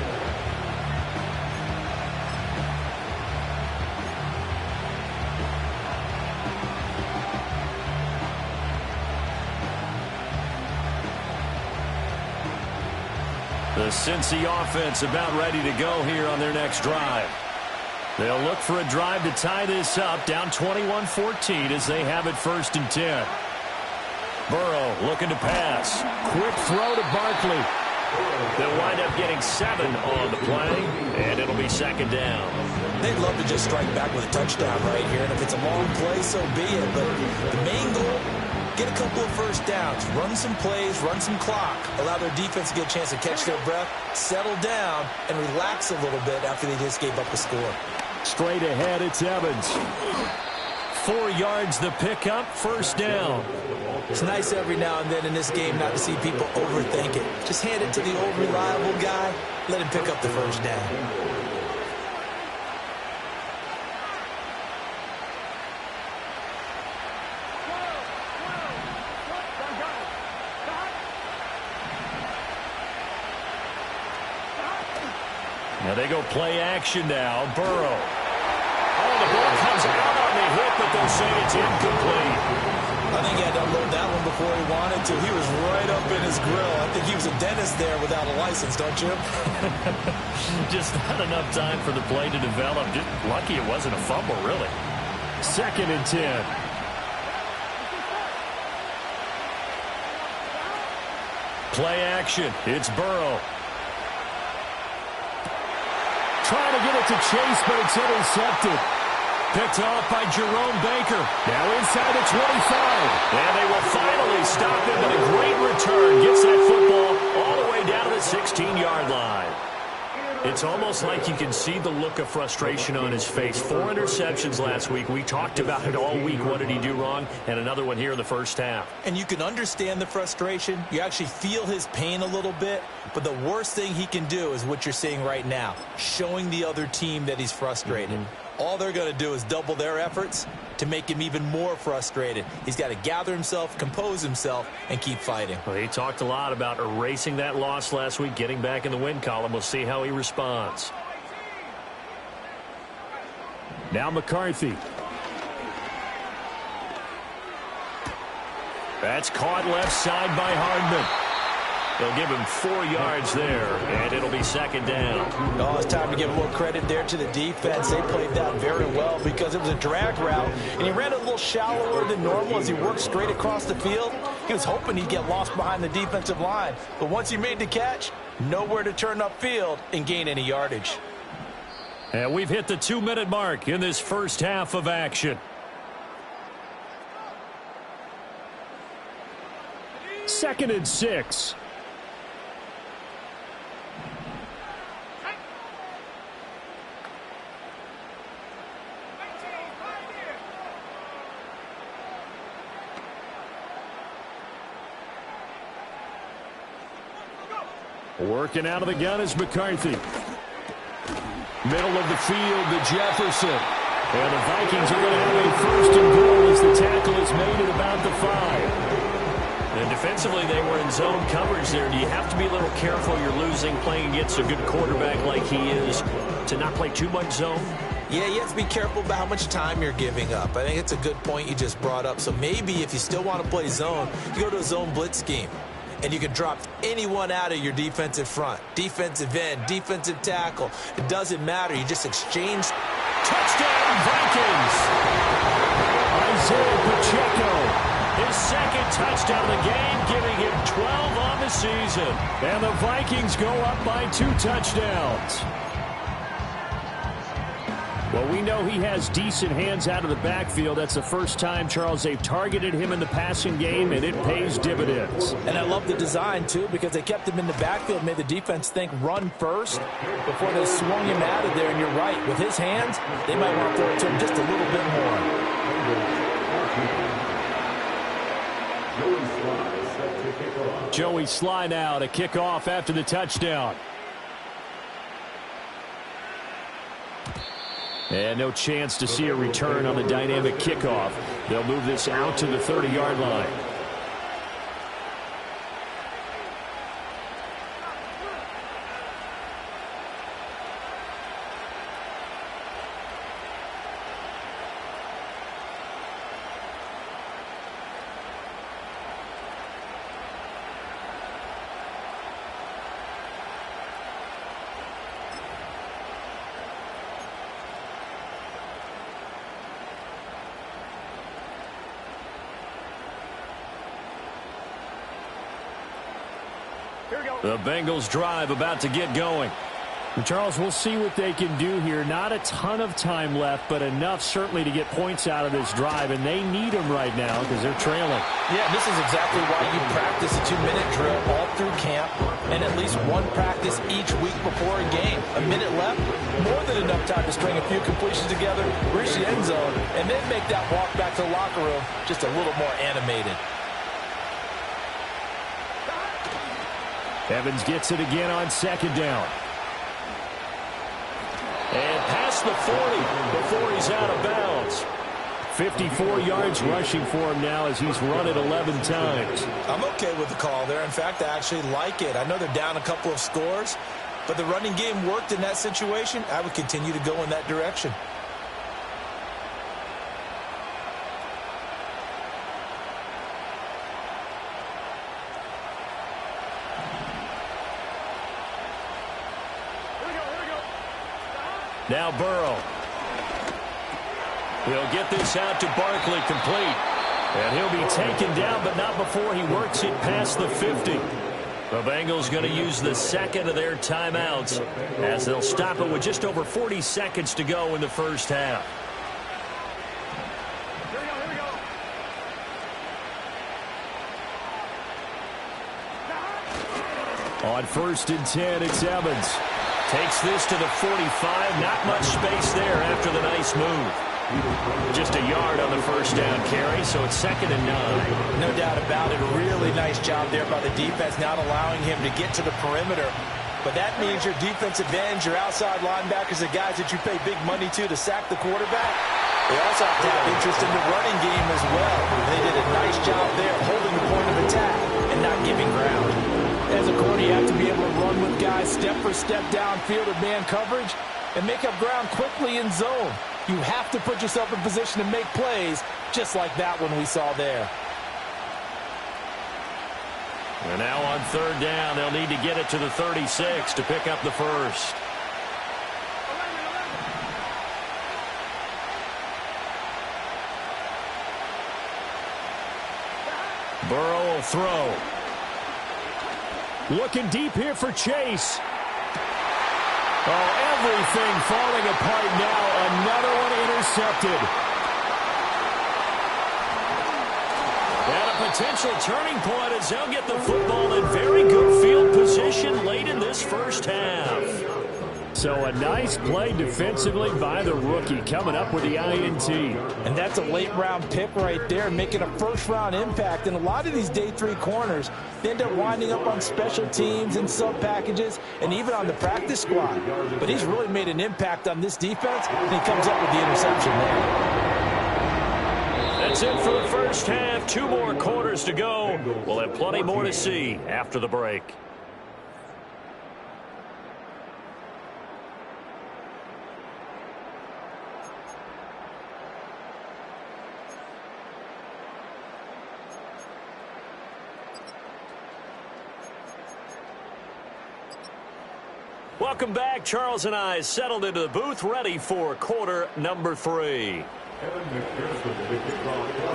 The Cincy offense about ready to go here on their next drive. They'll look for a drive to tie this up, down 21-14 as they have it 1st and 10. Burrow looking to pass. Quick throw to Barkley. They'll wind up getting 7 on the play, and it'll be 2nd down.
They'd love to just strike back with a touchdown right here, and if it's a long play, so be it. But the main goal, get a couple of 1st downs, run some plays, run some clock, allow their defense to get a chance to catch their breath, settle down, and relax a little bit after they just gave up a score.
Straight ahead, it's Evans. 4 yards the pickup, 1st down.
It's nice every now and then in this game not to see people overthink it. Just hand it to the old reliable guy, let him pick up the 1st down.
Now they go play action now. Burrow will say it's incomplete.
I think he had to unload that one before he wanted to. He was right up in his grill. I think he was a dentist there without a license, don't you?
Just not enough time for the play to develop. Just lucky it wasn't a fumble, really. 2nd and 10. Play action. It's Burrow. Trying to get it to Chase, but it's intercepted. Picked off by Jerome Baker. Now inside the 25. And they will finally stop him, but a great return. Gets that football all the way down to the 16-yard line. It's almost like you can see the look of frustration on his face. 4 interceptions last week. We talked about it all week. What did he do wrong? And another one here in the first half.
And you can understand the frustration. You actually feel his pain a little bit. But the worst thing he can do is what you're seeing right now, showing the other team that he's frustrated. All they're going to do is double their efforts to make him even more frustrated. He's got to gather himself, compose himself, and keep fighting.
Well, he talked a lot about erasing that loss last week, getting back in the win column. We'll see how he responds. Now McCarthy. That's caught left side by Hardman. They'll give him 4 yards there, and it'll be 2nd down.
Oh, it's time to give a little credit there to the defense. They played that very well because it was a drag route, and he ran a little shallower than normal as he worked straight across the field. He was hoping he'd get lost behind the defensive line, but once he made the catch, nowhere to turn upfield and gain any yardage.
And we've hit the 2-minute mark in this first half of action. 2nd and 6. Working out of the gun is McCarthy. Middle of the field to Jefferson. And the Vikings are going to have a 1st and goal as the tackle is made at about the 5. And defensively, they were in zone coverage there. Do you have to be a little careful? You're losing, playing against a good quarterback like he is, to not play too much zone?
Yeah, you have to be careful about how much time you're giving up. I think it's a good point you just brought up. So maybe if you still want to play zone, you go to a zone blitz scheme. And you can drop anyone out of your defensive front. Defensive end, defensive tackle. It doesn't matter. You just exchange.
Touchdown, Vikings! Isaiah Pacheco. His 2nd touchdown of the game, giving him 12 on the season. And the Vikings go up by 2 touchdowns. Well, we know he has decent hands out of the backfield. That's the first time, Charles, they've targeted him in the passing game, and it pays dividends.
And I love the design, too, because they kept him in the backfield, made the defense think run first before they swung him out of there. And you're right, with his hands, they might want to throw it to him just a little bit more.
Joey Sly now to kick off after the touchdown. And no chance to see a return on the dynamic kickoff. They'll move this out to the 30-yard line. The Bengals drive about to get going. And Charles, we'll see what they can do here. Not a ton of time left, but enough certainly to get points out of this drive, and they need them right now because they're trailing.
Yeah, this is exactly why you practice a 2-minute drill all through camp and at least one practice each week before a game. A minute left, more than enough time to string a few completions together, reach the end zone, and then make that walk back to the locker room just a little more animated.
Evans gets it again on 2nd down. And past the 40 before he's out of bounds. 54 yards rushing for him now as he's run it 11 times.
I'm okay with the call there. In fact, I actually like it. I know they're down a couple of scores, but the running game worked in that situation. I would continue to go in that direction.
Now Burrow. He'll get this out to Barkley, complete. And he'll be taken down, but not before he works it past the 50. The Bengals going to use the second of their timeouts as they'll stop it with just over 40 seconds to go in the first half. On 1st and 10, it's Evans. Takes this to the 45. Not much space there after the nice move. Just a yard on the first down carry, so it's 2nd and 9.
No doubt about it. A really nice job there by the defense, not allowing him to get to the perimeter. But that means your defensive ends, your outside linebackers, the guys that you pay big money to sack the quarterback, they also have to have interest in the running game as well. They did a nice job there holding the point of attack and not giving ground. As a corner, you have to be able to run with guys step for step downfield of man coverage and make up ground quickly in zone. You have to put yourself in position to make plays just like that one we saw there.
And now on 3rd down, they'll need to get it to the 36 to pick up the first. Burrow will throw. Looking deep here for Chase. Oh, everything falling apart now. Another one intercepted. And a potential turning point as they'll get the football in very good field position late in this first half. So a nice play defensively by the rookie coming up with the INT.
And that's a late-round pick right there, making a first-round impact. And a lot of these day 3 corners, they end up winding up on special teams and sub-packages and even on the practice squad. But he's really made an impact on this defense, and he comes up with the interception there.
That's it for the first half. 2 more quarters to go. We'll have plenty more to see after the break. Welcome back. Charles and I settled into the booth, ready for quarter number 3.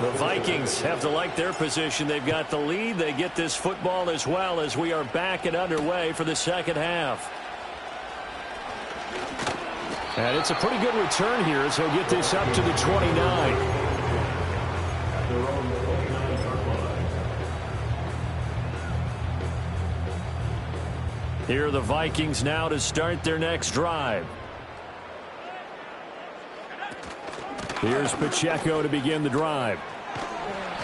The Vikings have to like their position. They've got the lead. They get this football as well as we are back and underway for the second half. And it's a pretty good return here as he'll get this up to the 29. Here are the Vikings now to start their next drive. Here's Pacheco to begin the drive.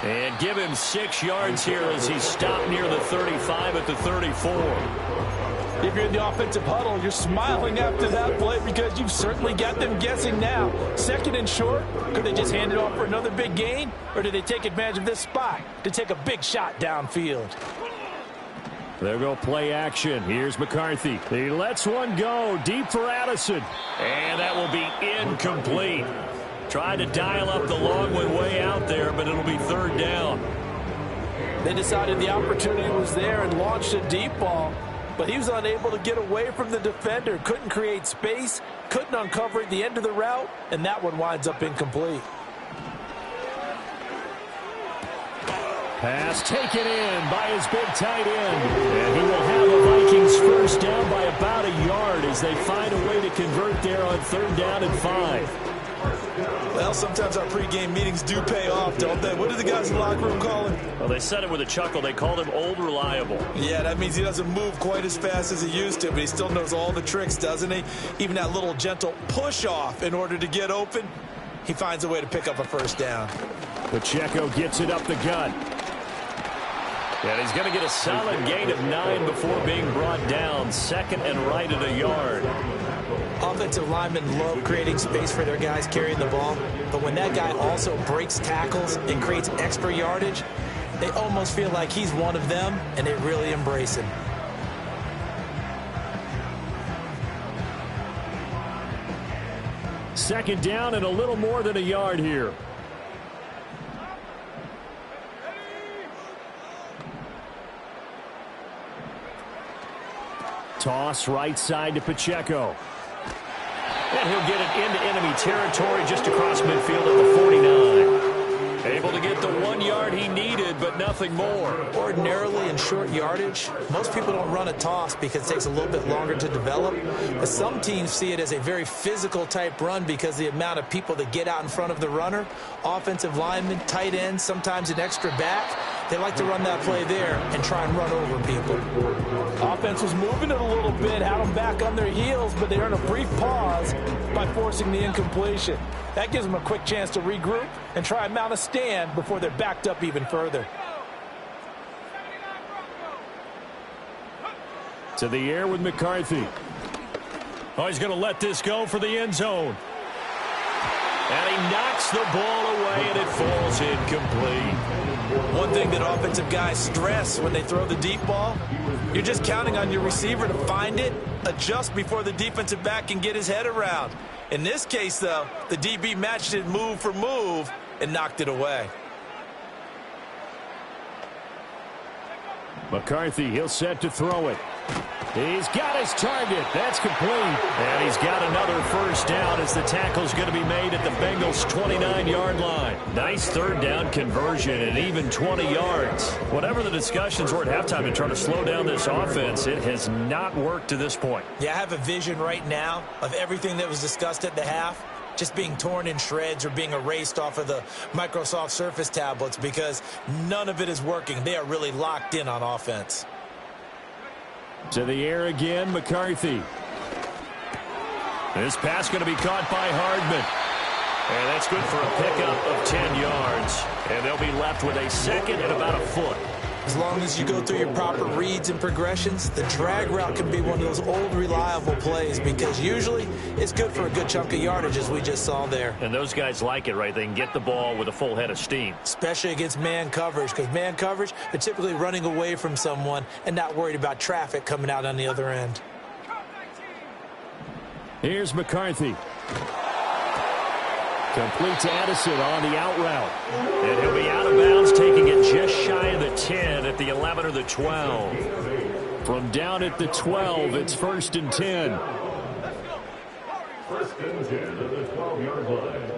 And give him 6 yards here as he stopped near the 35 at the 34.
If you're in the offensive huddle, you're smiling after that play because you've certainly got them guessing now. 2nd and short, could they just hand it off for another big gain? Or do they take advantage of this spot to take a big shot downfield?
There go play action. Here's McCarthy. He lets one go deep for Addison. And that will be incomplete. Tried to dial up the long one way out there, but it'll be 3rd down.
They decided the opportunity was there and launched a deep ball, but he was unable to get away from the defender. Couldn't create space, couldn't uncover at the end of the route, and that one winds up incomplete.
Pass taken in by his big tight end. And he will have the Vikings first down by about a yard as they find a way to convert there on 3rd down and 5.
Well, sometimes our pregame meetings do pay off, don't they? What do the guys in the locker room call him?
Well, they said it with a chuckle. They called him Old Reliable.
Yeah, that means he doesn't move quite as fast as he used to, but he still knows all the tricks, doesn't he? Even that little gentle push-off in order to get open, he finds a way to pick up a first down.
Pacheco gets it up the gut. And he's going to get a solid gain of 9 before being brought down. 2nd and right at a yard.
Offensive linemen love creating space for their guys carrying the ball, but when that guy also breaks tackles and creates extra yardage, they almost feel like he's one of them, and they really embrace him.
Second down and a little more than a yard here. Toss right side to Pacheco. And he'll get it into enemy territory just across midfield at the 49. Able to get the 1 yard he needed, but nothing more.
Ordinarily in short yardage, most people don't run a toss because it takes a little bit longer to develop. But some teams see it as a very physical type run because the amount of people that get out in front of the runner, offensive linemen, tight ends, sometimes an extra back, they like to run that play there and try and run over people. Offense was moving it a little bit, had them back on their heels, but they earned a brief pause by forcing the incompletion. That gives them a quick chance to regroup and try and mount a stand before they're backed up even further.
To the air with McCarthy. Oh, he's going to let this go for the end zone. And he knocks the ball away, and it falls incomplete.
One thing that offensive guys stress when they throw the deep ball, you're just counting on your receiver to find it, adjust before the defensive back can get his head around. In this case, though, the DB matched it move for move and knocked it away.
McCarthy, he'll set to throw it. He's got his target. That's complete. And he's got another first down as the tackle's going to be made at the Bengals' 29-yard line. Nice third down conversion and even 20 yards. Whatever the discussions were at halftime to try to slow down this offense, it has not worked to this point.
Yeah, I have a vision right now of everything that was discussed at the half just being torn in shreds or being erased off of the Microsoft Surface tablets because none of it is working. They are really locked in on offense.
To the air again, McCarthy. This pass going to be caught by Hardman. And that's good for a pickup of 10 yards. And they'll be left with a second and about a foot.
As long as you go through your proper reads and progressions, the drag route can be one of those old reliable plays because usually it's good for a good chunk of yardage as we just saw there.
And those guys like it, right? They can get the ball with a full head of steam.
Especially against man coverage because man coverage, they're typically running away from someone and not worried about traffic coming out on the other end.
Here's McCarthy. Complete to Addison on the out route. And he'll be out of bounds, taking it just shy of the 10 at the 11 or the 12. From down at the 12, it's 1st and 10.
First and 10 at the 12-yard line.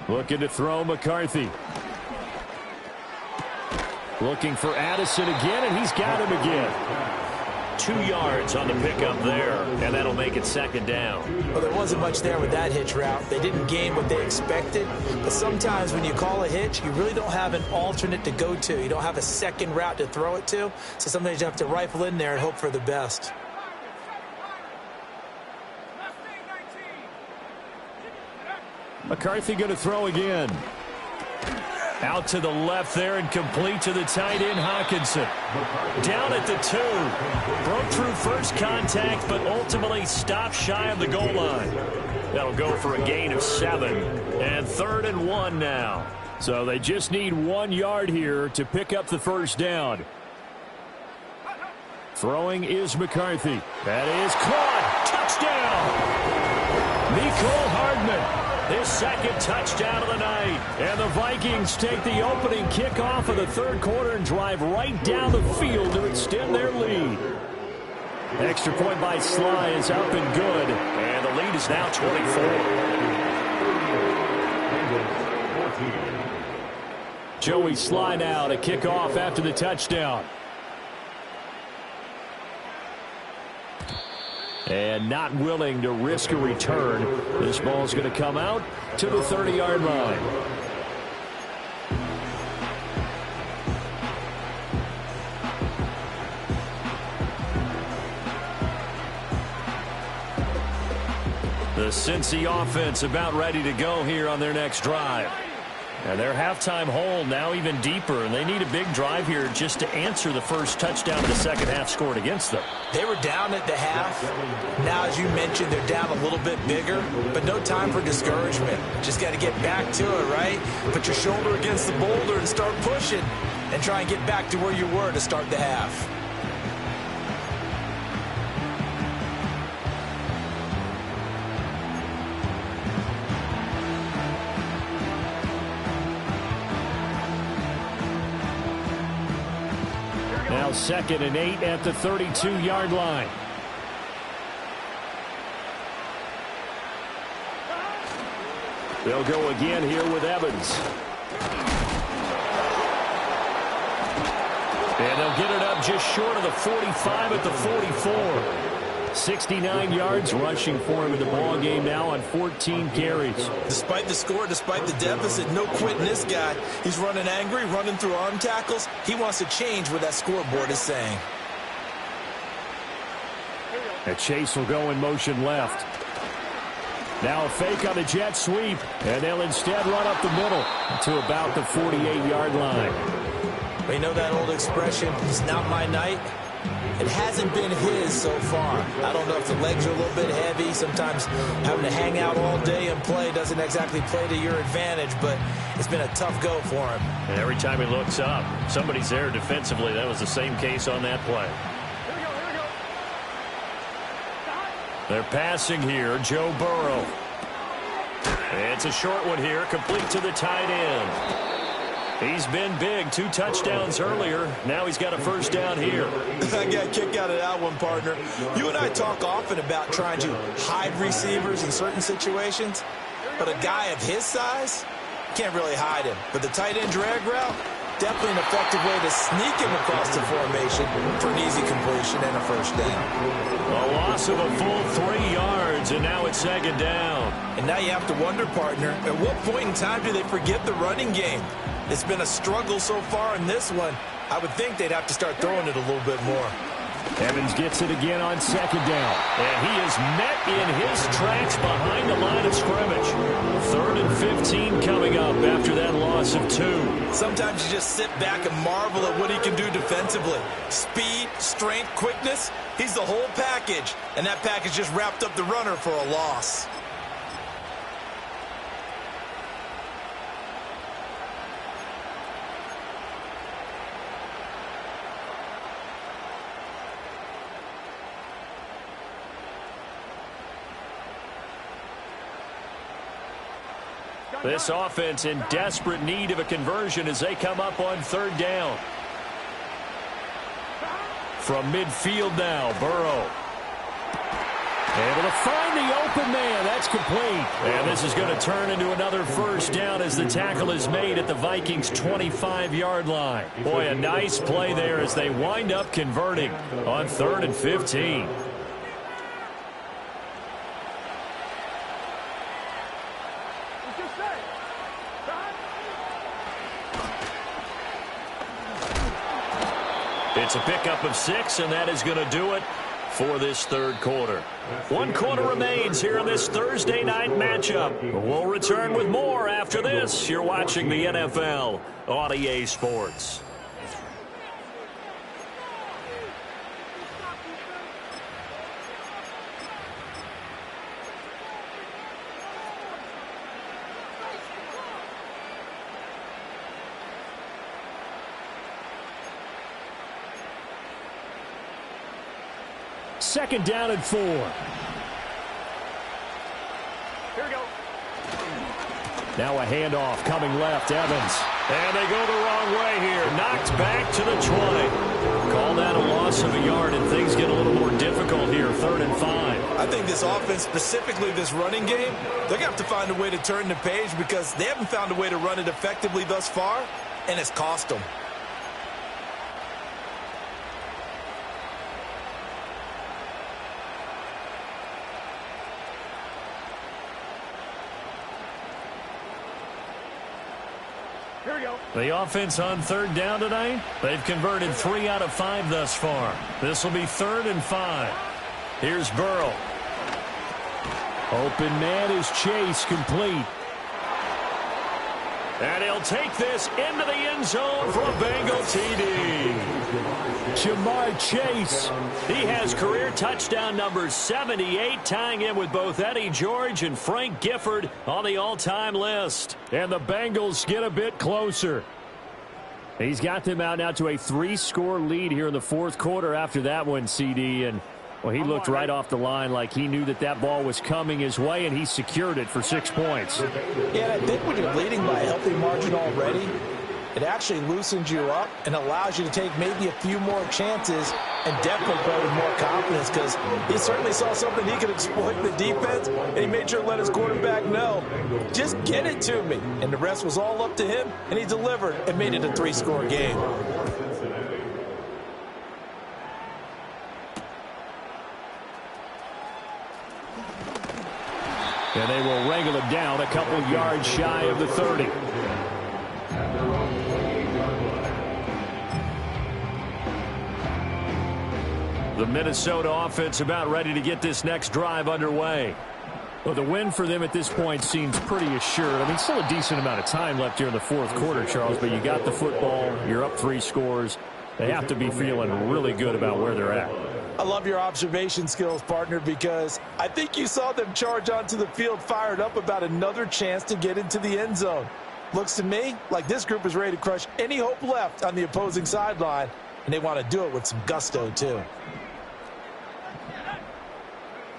Looking to throw McCarthy. Looking for Addison again, and he's got him again. 2 yards on the pickup there, and that'll make it second down.
Well, there wasn't much there with that hitch route. They didn't gain what they expected, but sometimes when you call a hitch, you really don't have an alternate to go to. You don't have a second route to throw it to, so sometimes you have to rifle in there and hope for the best.
McCarthy going to throw again. Out to the left there and complete to the tight end, Hockenson. Down at the 2. Broke through first contact, but ultimately stopped shy of the goal line. That'll go for a gain of 7. And 3rd and 1 now. So they just need 1 yard here to pick up the first down. Throwing is McCarthy. That is caught. Touchdown. Mecole Hardman. His second touchdown of the night. And the Vikings take the opening kickoff of the third quarter and drive right down the field to extend their lead. Extra point by Sly is up and good. And the lead is now 24. Joey Sly now to kick off after the touchdown. And not willing to risk a return. This ball is going to come out to the 30-yard line. The Cincy offense about ready to go here on their next drive. And their halftime hole now even deeper, and they need a big drive here just to answer the first touchdown of the second half scored against them.
They were down at the half. Now, as you mentioned, they're down a little bit bigger, but no time for discouragement. Just got to get back to it, right? Put your shoulder against the boulder and start pushing and try and get back to where you were to start the half.
Now 2nd and 8 at the 32-yard line. They'll go again here with Evans. And they'll get it up just short of the 45 at the 44. 69 yards rushing for him in the ball game now on 14 carries.
Despite the score, despite the deficit, no quitting this guy. He's running angry, running through arm tackles. He wants to change what that scoreboard is saying.
And Chase will go in motion left. Now a fake on the jet sweep, and they'll instead run up the middle to about the 48-yard line.
You know that old expression, it's not my night? It hasn't been his so far. I don't know if the legs are a little bit heavy. Sometimes having to hang out all day and play doesn't exactly play to your advantage, but it's been a tough go for him.
And every time he looks up, somebody's there defensively. That was the same case on that play. They're passing here, Joe Burrow. It's a short one here, complete to the tight end. He's been big, 2 touchdowns earlier. Now he's got a first down here.
I got a kick out of that one, partner. You and I talk often about trying to hide receivers in certain situations, but a guy of his size can't really hide him. But the tight end drag route, definitely an effective way to sneak him across the formation for an easy completion and a first down.
A loss of a full 3 yards, and now it's second down.
And now you have to wonder, partner, at what point in time do they forget the running game? It's been a struggle so far in this one. I would think they'd have to start throwing it a little bit more.
Evans gets it again on second down. And he is met in his tracks behind the line of scrimmage. 3rd and 15 coming up after that loss of 2.
Sometimes you just sit back and marvel at what he can do defensively. Speed, strength, quickness. He's the whole package. And that package just wrapped up the runner for a loss.
This offense in desperate need of a conversion as they come up on 3rd down. From midfield now, Burrow. Able to find the open man. That's complete. And this is going to turn into another first down as the tackle is made at the Vikings' 25-yard line. Boy, a nice play there as they wind up converting on 3rd and 15. It's a pickup of 6, and that is going to do it for this 3rd quarter. 1 quarter remains here in this Thursday night matchup. We'll return with more after this. You're watching the NFL on EA Sports. Second down and 4. Here we go. Now a handoff coming left, Evans. And they go the wrong way here. Knocked back to the 20. Call that a loss of a yard, and things get a little more difficult here, 3rd and 5.
I think this offense, specifically this running game, they're going to have to find a way to turn the page because they haven't found a way to run it effectively thus far, and it's cost them.
Here we go. The offense on 3rd down tonight, they've converted 3 out of 5 thus far. This will be 3rd and 5. Here's Burrow. Open man is Chase, complete. And he'll take this into the end zone for a Bengal TD. Jamar Chase. He has career touchdown number 78, tying in with both Eddie George and Frank Gifford on the all-time list. And the Bengals get a bit closer. He's got them out now to a 3-score lead here in the 4th quarter after that one, CD. And, well, he looked right off the line like he knew that that ball was coming his way, and he secured it for 6 points.
Yeah, I think when you're leading by a healthy margin already, It actually loosens you up and allows you to take maybe a few more chances and definitely play with more confidence, because he certainly saw something he could exploit in the defense, and he made sure to let his quarterback know, just get it to me. And the rest was all up to him, and he delivered and made it a 3-score game.
And they will wrangle it down a couple yards shy of the 30. The Minnesota offense about ready to get this next drive underway. Well, the win for them at this point seems pretty assured. I mean, still a decent amount of time left here in the fourth quarter, Charles, but you got the football, you're up 3 scores. They have to be feeling really good about where they're at.
I love your observation skills, partner, because I think you saw them charge onto the field fired up about another chance to get into the end zone. Looks to me like this group is ready to crush any hope left on the opposing sideline, and they want to do it with some gusto, too.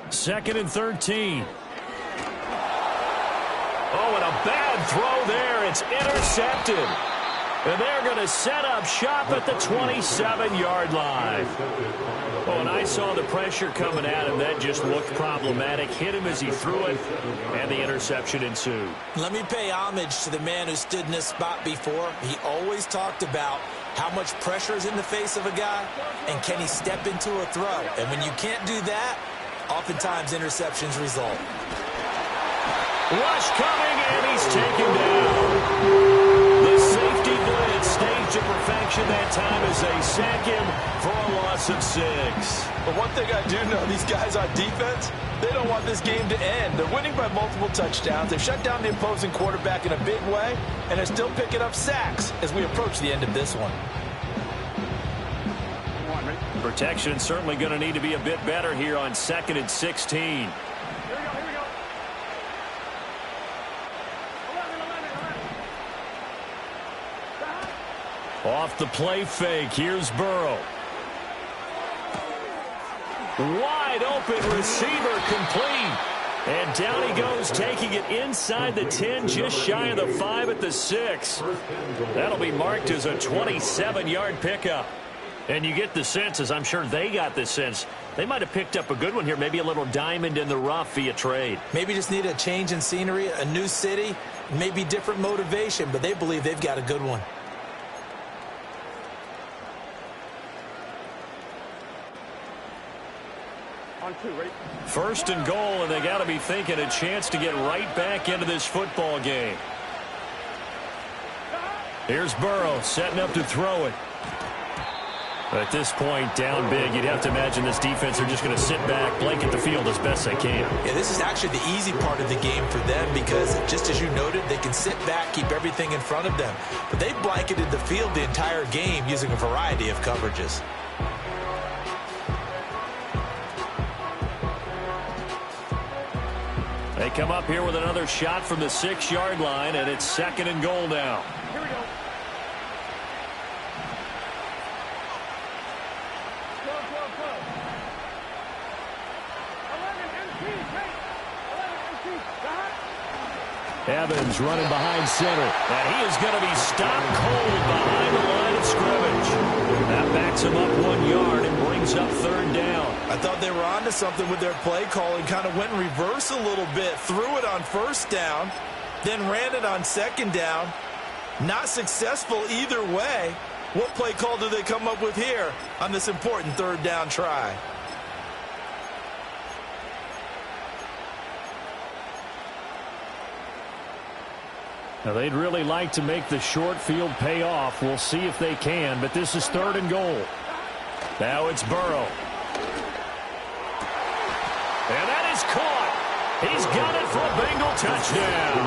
2nd and 13. Oh, and a bad throw there. It's intercepted. And they're going to set up shop at the 27-yard line. Oh, and I saw the pressure coming at him. That just looked problematic. Hit him as he threw it, and the interception ensued.
Let me pay homage to the man who stood in this spot before. He always talked about how much pressure is in the face of a guy, and can he step into a throw. And when you can't do that, oftentimes interceptions result.
Rush coming, and he's taken down. The safety blitz staged to perfection that time as they sack him for a loss of 6.
But one thing I do know, these guys on defense, they don't want this game to end. They're winning by multiple touchdowns. They've shut down the opposing quarterback in a big way, and they're still picking up sacks as we approach the end of this one.
Protection certainly going to need to be a bit better here on 2nd and 16. Off the play fake, here's Burrow. Wide open receiver complete. And down he goes, taking it inside the 10, just shy of the 5 at the 6. That'll be marked as a 27-yard pickup. And you get the sense, as I'm sure they got the sense, they might have picked up a good one here, maybe a little diamond in the rough via trade.
Maybe just need a change in scenery, a new city, maybe different motivation, but they believe they've got a good one.
First and goal, and they got to be thinking a chance to get right back into this football game. Here's Burrow setting up to throw it. At this point, down big, you'd have to imagine this defense are just going to sit back, blanket the field as best they can.
Yeah, this is actually the easy part of the game for them because, just as you noted, they can sit back, keep everything in front of them. But they blanketed the field the entire game using a variety of coverages.
They come up here with another shot from the 6-yard line, and it's 2nd and goal now.
Here we go. Go. 11 MT, hey. 11 MT,
Evans running behind center. And he is going to be stopped cold behind the line of scrimmage. That backs him up 1 yard and brings up 3rd down.
I thought they were onto something with their play calling. Kind of went in reverse a little bit. Threw it on 1st down. Then ran it on 2nd down. Not successful either way. What play call do they come up with here on this important 3rd down try?
Now, they'd really like to make the short field pay off. We'll see if they can, but this is 3rd and goal. Now it's Burrow. And that is caught. He's got it for a Bengal touchdown.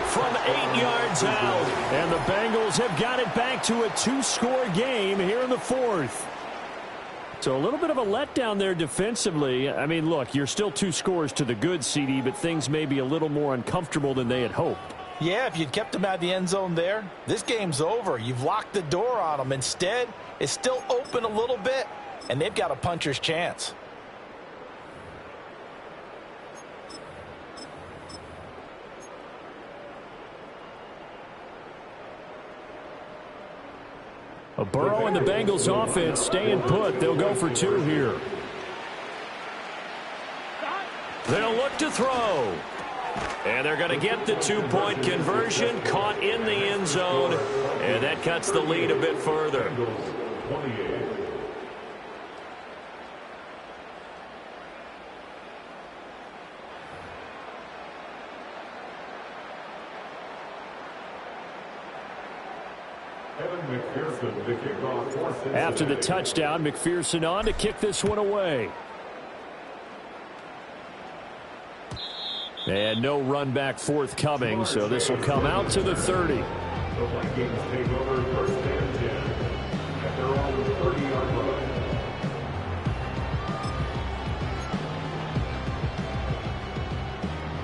From 8 yards out. And the Bengals have got it back to a 2-score game here in the 4th. So a little bit of a letdown there defensively. I mean, look, you're still 2 scores to the good, CD, but things may be a little more uncomfortable than they had hoped.
Yeah, if you'd kept them out of the end zone there, this game's over. You've locked the door on them. Instead, it's still open a little bit, and they've got a puncher's chance.
Burrow and the Bengals offense staying put. They'll go for 2 here. They'll look to throw. And they're going to get the 2-point conversion, caught in the end zone, and that cuts the lead a bit further. After the touchdown, McPherson on to kick this one away. And no run back forthcoming, so this will come out to the 30.
The Vikings take over first and 10 at their own 30-yard line.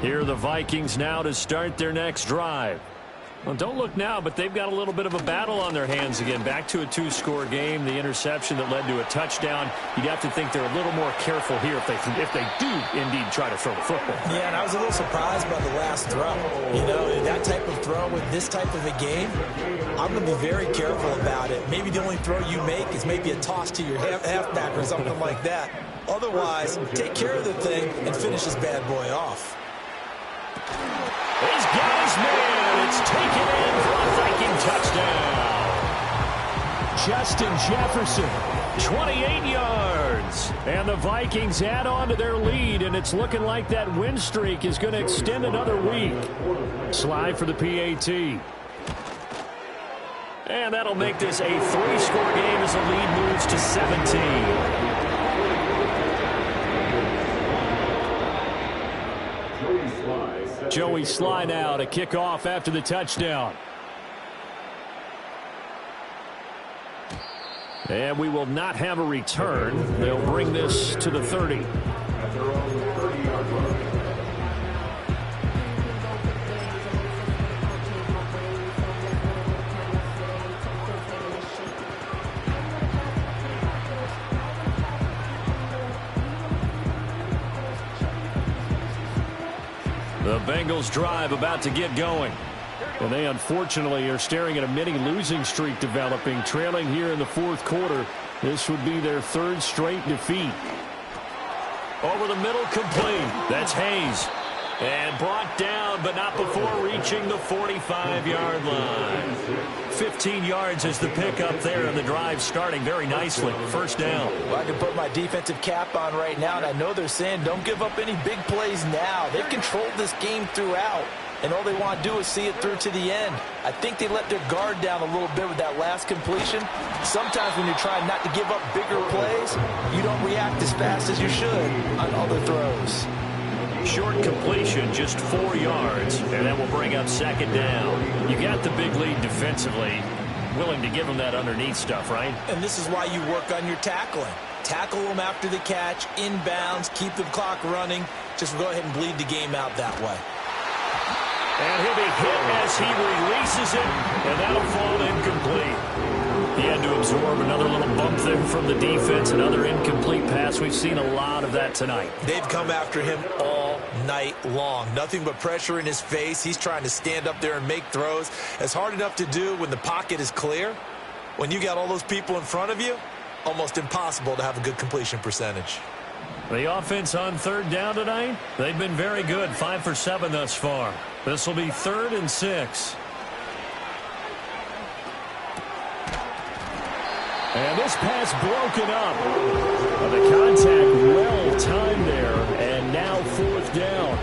Here are the Vikings now to start their next drive. Well, don't look now, but they've got a little bit of a battle on their hands again. Back to a 2-score game. The interception that led to a touchdown. You'd have to think they're a little more careful here if they do indeed try to throw the football.
Yeah, and I was a little surprised by the last throw. You know, that type of throw with this type of a game, I'm going to be very careful about it. Maybe the only throw you make is maybe a toss to your halfback or something like that. Otherwise, take care of the thing and finish this bad boy off.
He's got his man. It's taken in for a Viking touchdown. Justin Jefferson, 28 yards. And the Vikings add on to their lead, and it's looking like that win streak is going to extend another week. Slide for the PAT. And that'll make this a 3-score game as the lead moves to 17. Joey Sly now to kick off after the touchdown. And we will not have a return. They'll bring this to the 30.
At their own 30-yard line.
The Bengals drive about to get going. And they unfortunately are staring at a mini losing streak developing, trailing here in the 4th quarter. This would be their 3rd straight defeat. Over the middle, complete. That's Hayes. And brought down, but not before reaching the 45-yard line. 15 yards is the pickup there, and the drive starting very nicely. First down.
Well, I can put my defensive cap on right now, and I know they're saying don't give up any big plays now. They've controlled this game throughout, and all they want to do is see it through to the end. I think they let their guard down a little bit with that last completion. Sometimes when you're trying not to give up bigger plays, you don't react as fast as you should on other throws.
Short completion, just 4 yards, and that will bring up second down. You got the big lead defensively, willing to give them that underneath stuff, right?
And this is why you work on your tackling. Tackle them after the catch, inbounds, keep the clock running. Just go ahead and bleed the game out that way.
And he'll be hit as he releases it, and that'll fall incomplete. He had to absorb another little bump there from the defense, another incomplete pass. We've seen a lot of that tonight.
They've come after him all night long. Nothing but pressure in his face. He's trying to stand up there and make throws. It's hard enough to do when the pocket is clear. When you got all those people in front of you, almost impossible to have a good completion percentage.
The offense on 3rd down tonight, they've been very good. 5 for 7 thus far. This will be 3rd and 6. And this pass broken up. The contact well timed there, and now 4th down.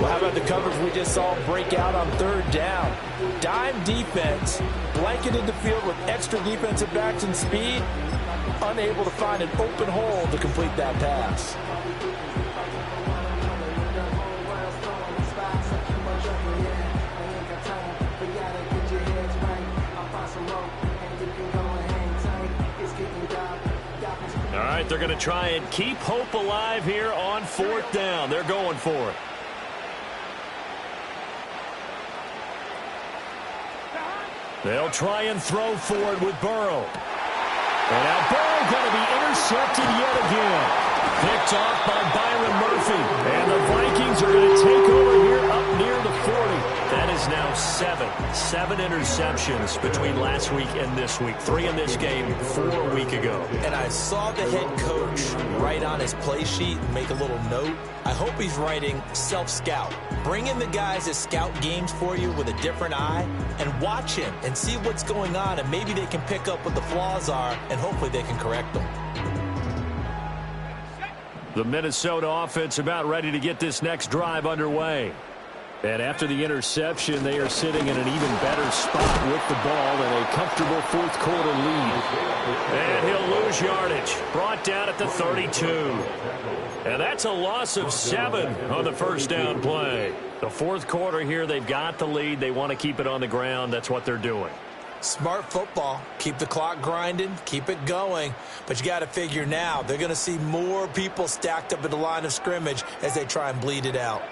Well, how about the coverage we just saw break out on 3rd down? Dime defense, blanketed the field with extra defensive backs and speed, unable to find an open hole to complete that pass.
All right, they're going to try and keep hope alive here on 4th down. They're going for it. They'll try and throw for it with Burrow. And now Burrow going to be intercepted yet again. Picked off by Byron Murphy. And the Vikings are going to take over here up near the 40. That is now 7. 7 interceptions between last week and this week. 3 in this game, 4 a week ago.
And I saw the head coach write on his play sheet and make a little note. I hope he's writing self-scout. Bring in the guys that scout games for you with a different eye and watch him and see what's going on, and maybe they can pick up what the flaws are, and hopefully they can correct them.
The Minnesota offense about ready to get this next drive underway. And after the interception, they are sitting in an even better spot with the ball in a comfortable fourth-quarter lead. And he'll lose yardage. Brought down at the 32. And that's a loss of 7 on the first down play. The fourth quarter here, they've got the lead. They want to keep it on the ground. That's what they're doing.
Smart football. Keep the clock grinding. Keep it going. But you got to figure now, they're going to see more people stacked up at the line of scrimmage as they try and bleed it out.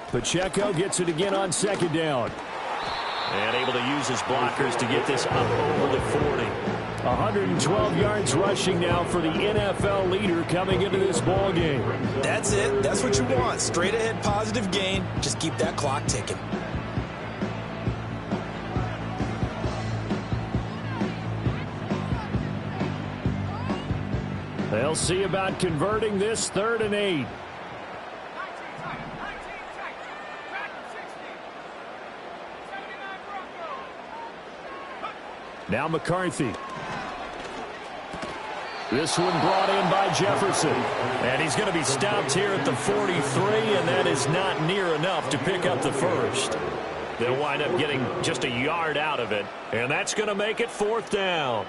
Pacheco gets it again on second down. And able to use his blockers to get this up over the 40. 112 yards rushing now for the NFL leader coming into this ball game.
That's it. That's what you want. Straight ahead positive gain. Just keep that clock ticking.
They'll see about converting this 3rd and 8. Now McCarthy. This one brought in by Jefferson. And he's going to be stopped here at the 43, and that is not near enough to pick up the first. They'll wind up getting just a yard out of it, and that's going to make it 4th down.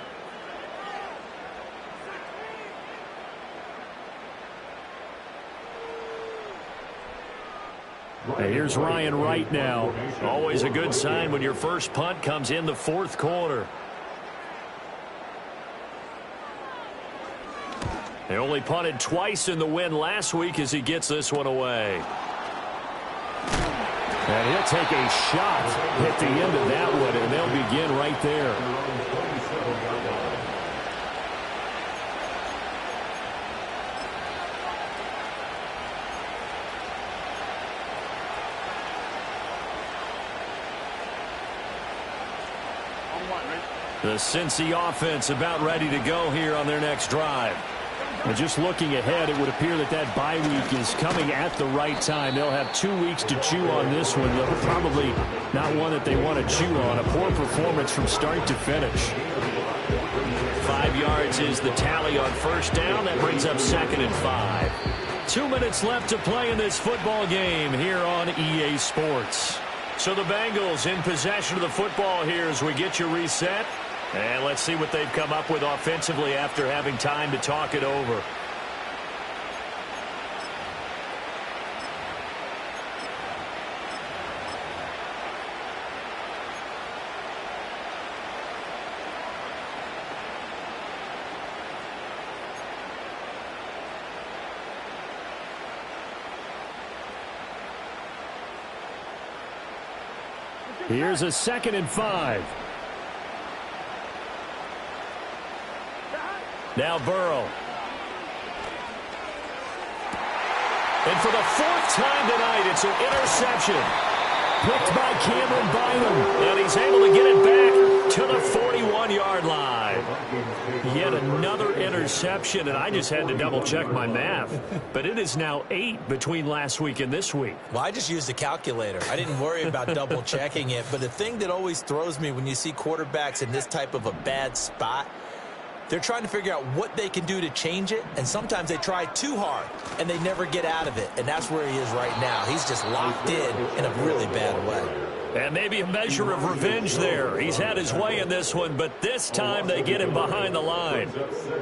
Here's Ryan Wright now. Always a good sign when your first punt comes in the fourth quarter. They only punted twice in the win last week as he gets this one away. And he'll take a shot at the end of that one, and they'll begin right there. The Cincy offense about ready to go here on their next drive. And just looking ahead, it would appear that that bye week is coming at the right time. They'll have 2 weeks to chew on this one. They're probably not one that they want to chew on. A poor performance from start to finish. 5 yards is the tally on first down. That brings up 2nd and 5. 2 minutes left to play in this football game here on EA Sports. So the Bengals in possession of the football here as we get you reset. And let's see what they've come up with offensively after having time to talk it over. Here's a 2nd and 5. Now Burrow. And for the 4th time tonight, it's an interception. Picked by Cameron Bynum. And he's able to get it back to the 41-yard line. Yet another interception, and I just had to double-check my math. But it is now 8 between last week and this week.
Well, I just used a calculator. I didn't worry about double-checking it. But the thing that always throws me when you see quarterbacks in this type of a bad spot, they're trying to figure out what they can do to change it, and sometimes they try too hard, and they never get out of it, and that's where he is right now. He's just locked in a really bad way.
And maybe a measure of revenge there. He's had his way in this one, but this time they get him behind the line.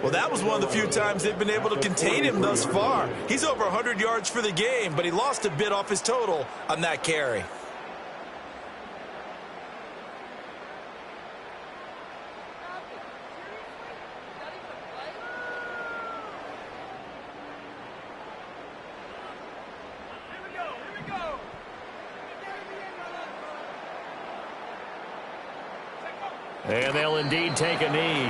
Well, that was one of the few times they've been able to contain him thus far. He's over 100 yards for the game, but he lost a bit off his total on that carry.
And they'll indeed take a knee.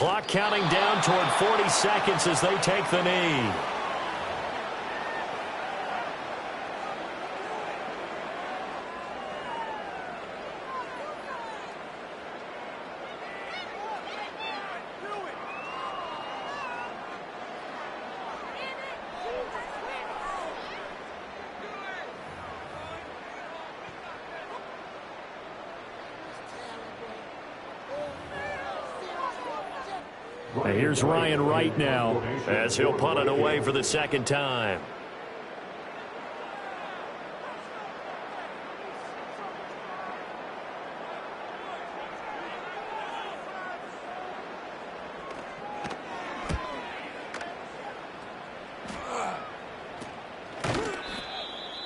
Clock counting down toward 40 seconds as they take the knee. And here's Ryan Wright now as he'll punt it away for the second time.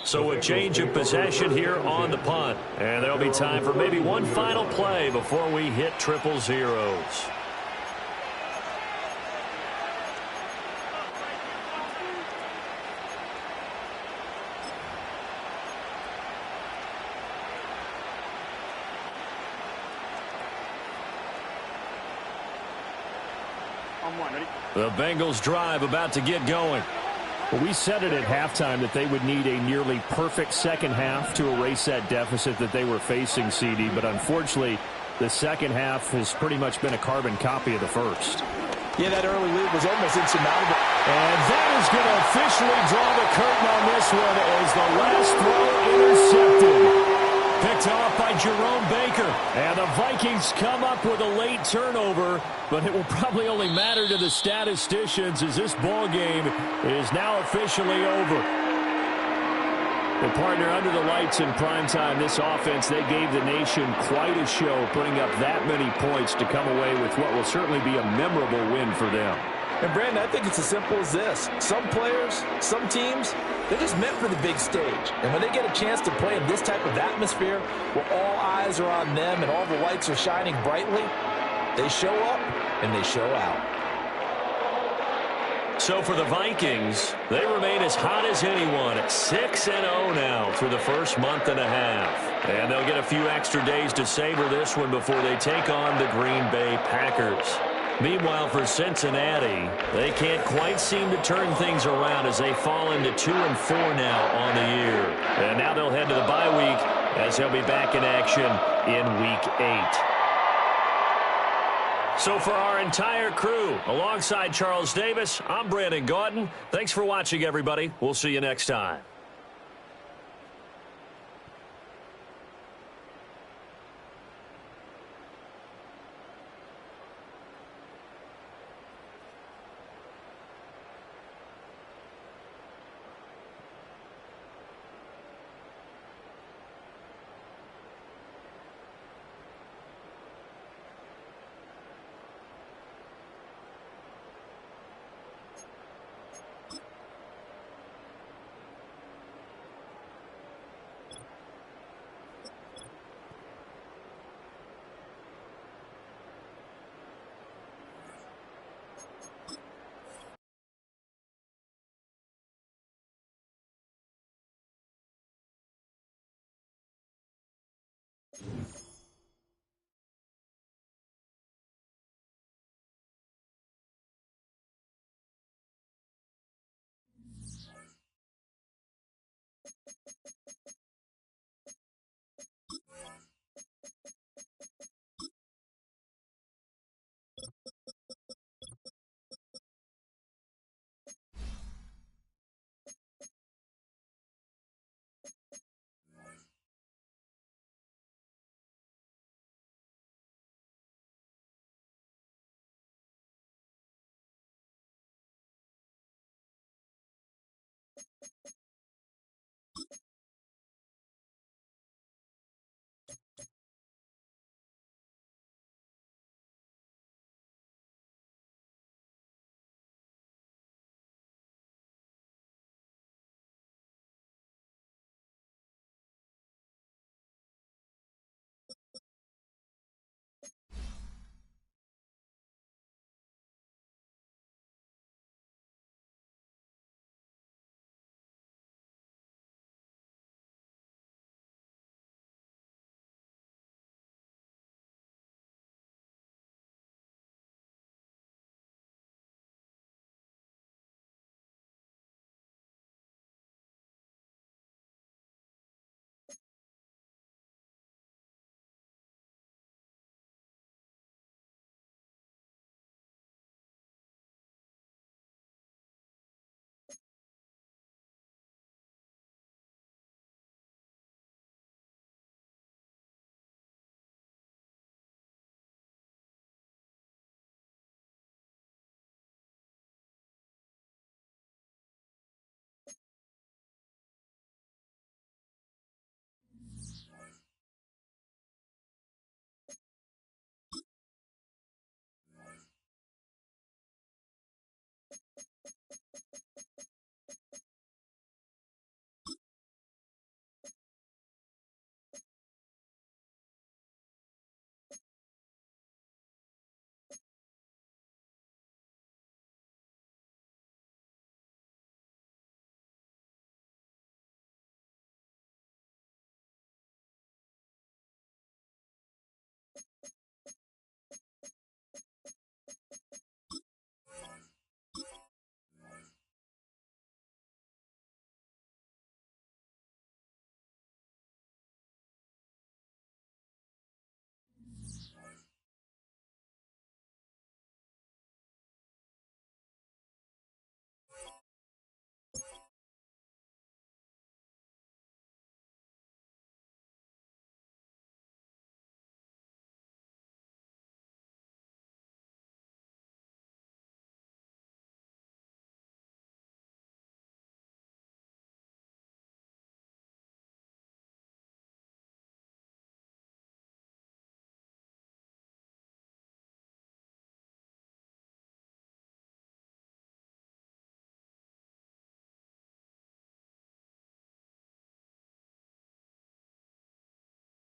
So a change of possession here on the punt. And there'll be time for maybe one final play before we hit triple zeros. The Bengals drive about to get going.
Well, we said it at halftime that they would need a nearly perfect second half to erase that deficit that they were facing, CD. But unfortunately, the second half has pretty much been a carbon copy of the first.
Yeah, that early lead was almost insurmountable.
And that is going to officially draw the curtain on this one as the last throw intercepted. Picked off by Jerome Baker. And the Vikings come up with a late turnover, but it will probably only matter to the statisticians as this ball game is now officially over. Well, partner, under the lights in primetime, this offense, they gave the nation quite a show, putting up that many points to come away with what will certainly be a memorable win for them.
And, Brandon, I think it's as simple as this. Some players, some teams, they're just meant for the big stage. And when they get a chance to play in this type of atmosphere where all eyes are on them and all the lights are shining brightly, they show up and they show out.
So for the Vikings, they remain as hot as anyone at 6-0 now through the first month and a half. And they'll get a few extra days to savor this one before they take on the Green Bay Packers. Meanwhile, for Cincinnati, they can't quite seem to turn things around as they fall into 2-4 now on the year. And now they'll head to the bye week as they'll be back in action in Week 8. So for our entire crew, alongside Charles Davis, I'm Brandon Gaudin. Thanks for watching, everybody. We'll see you next time.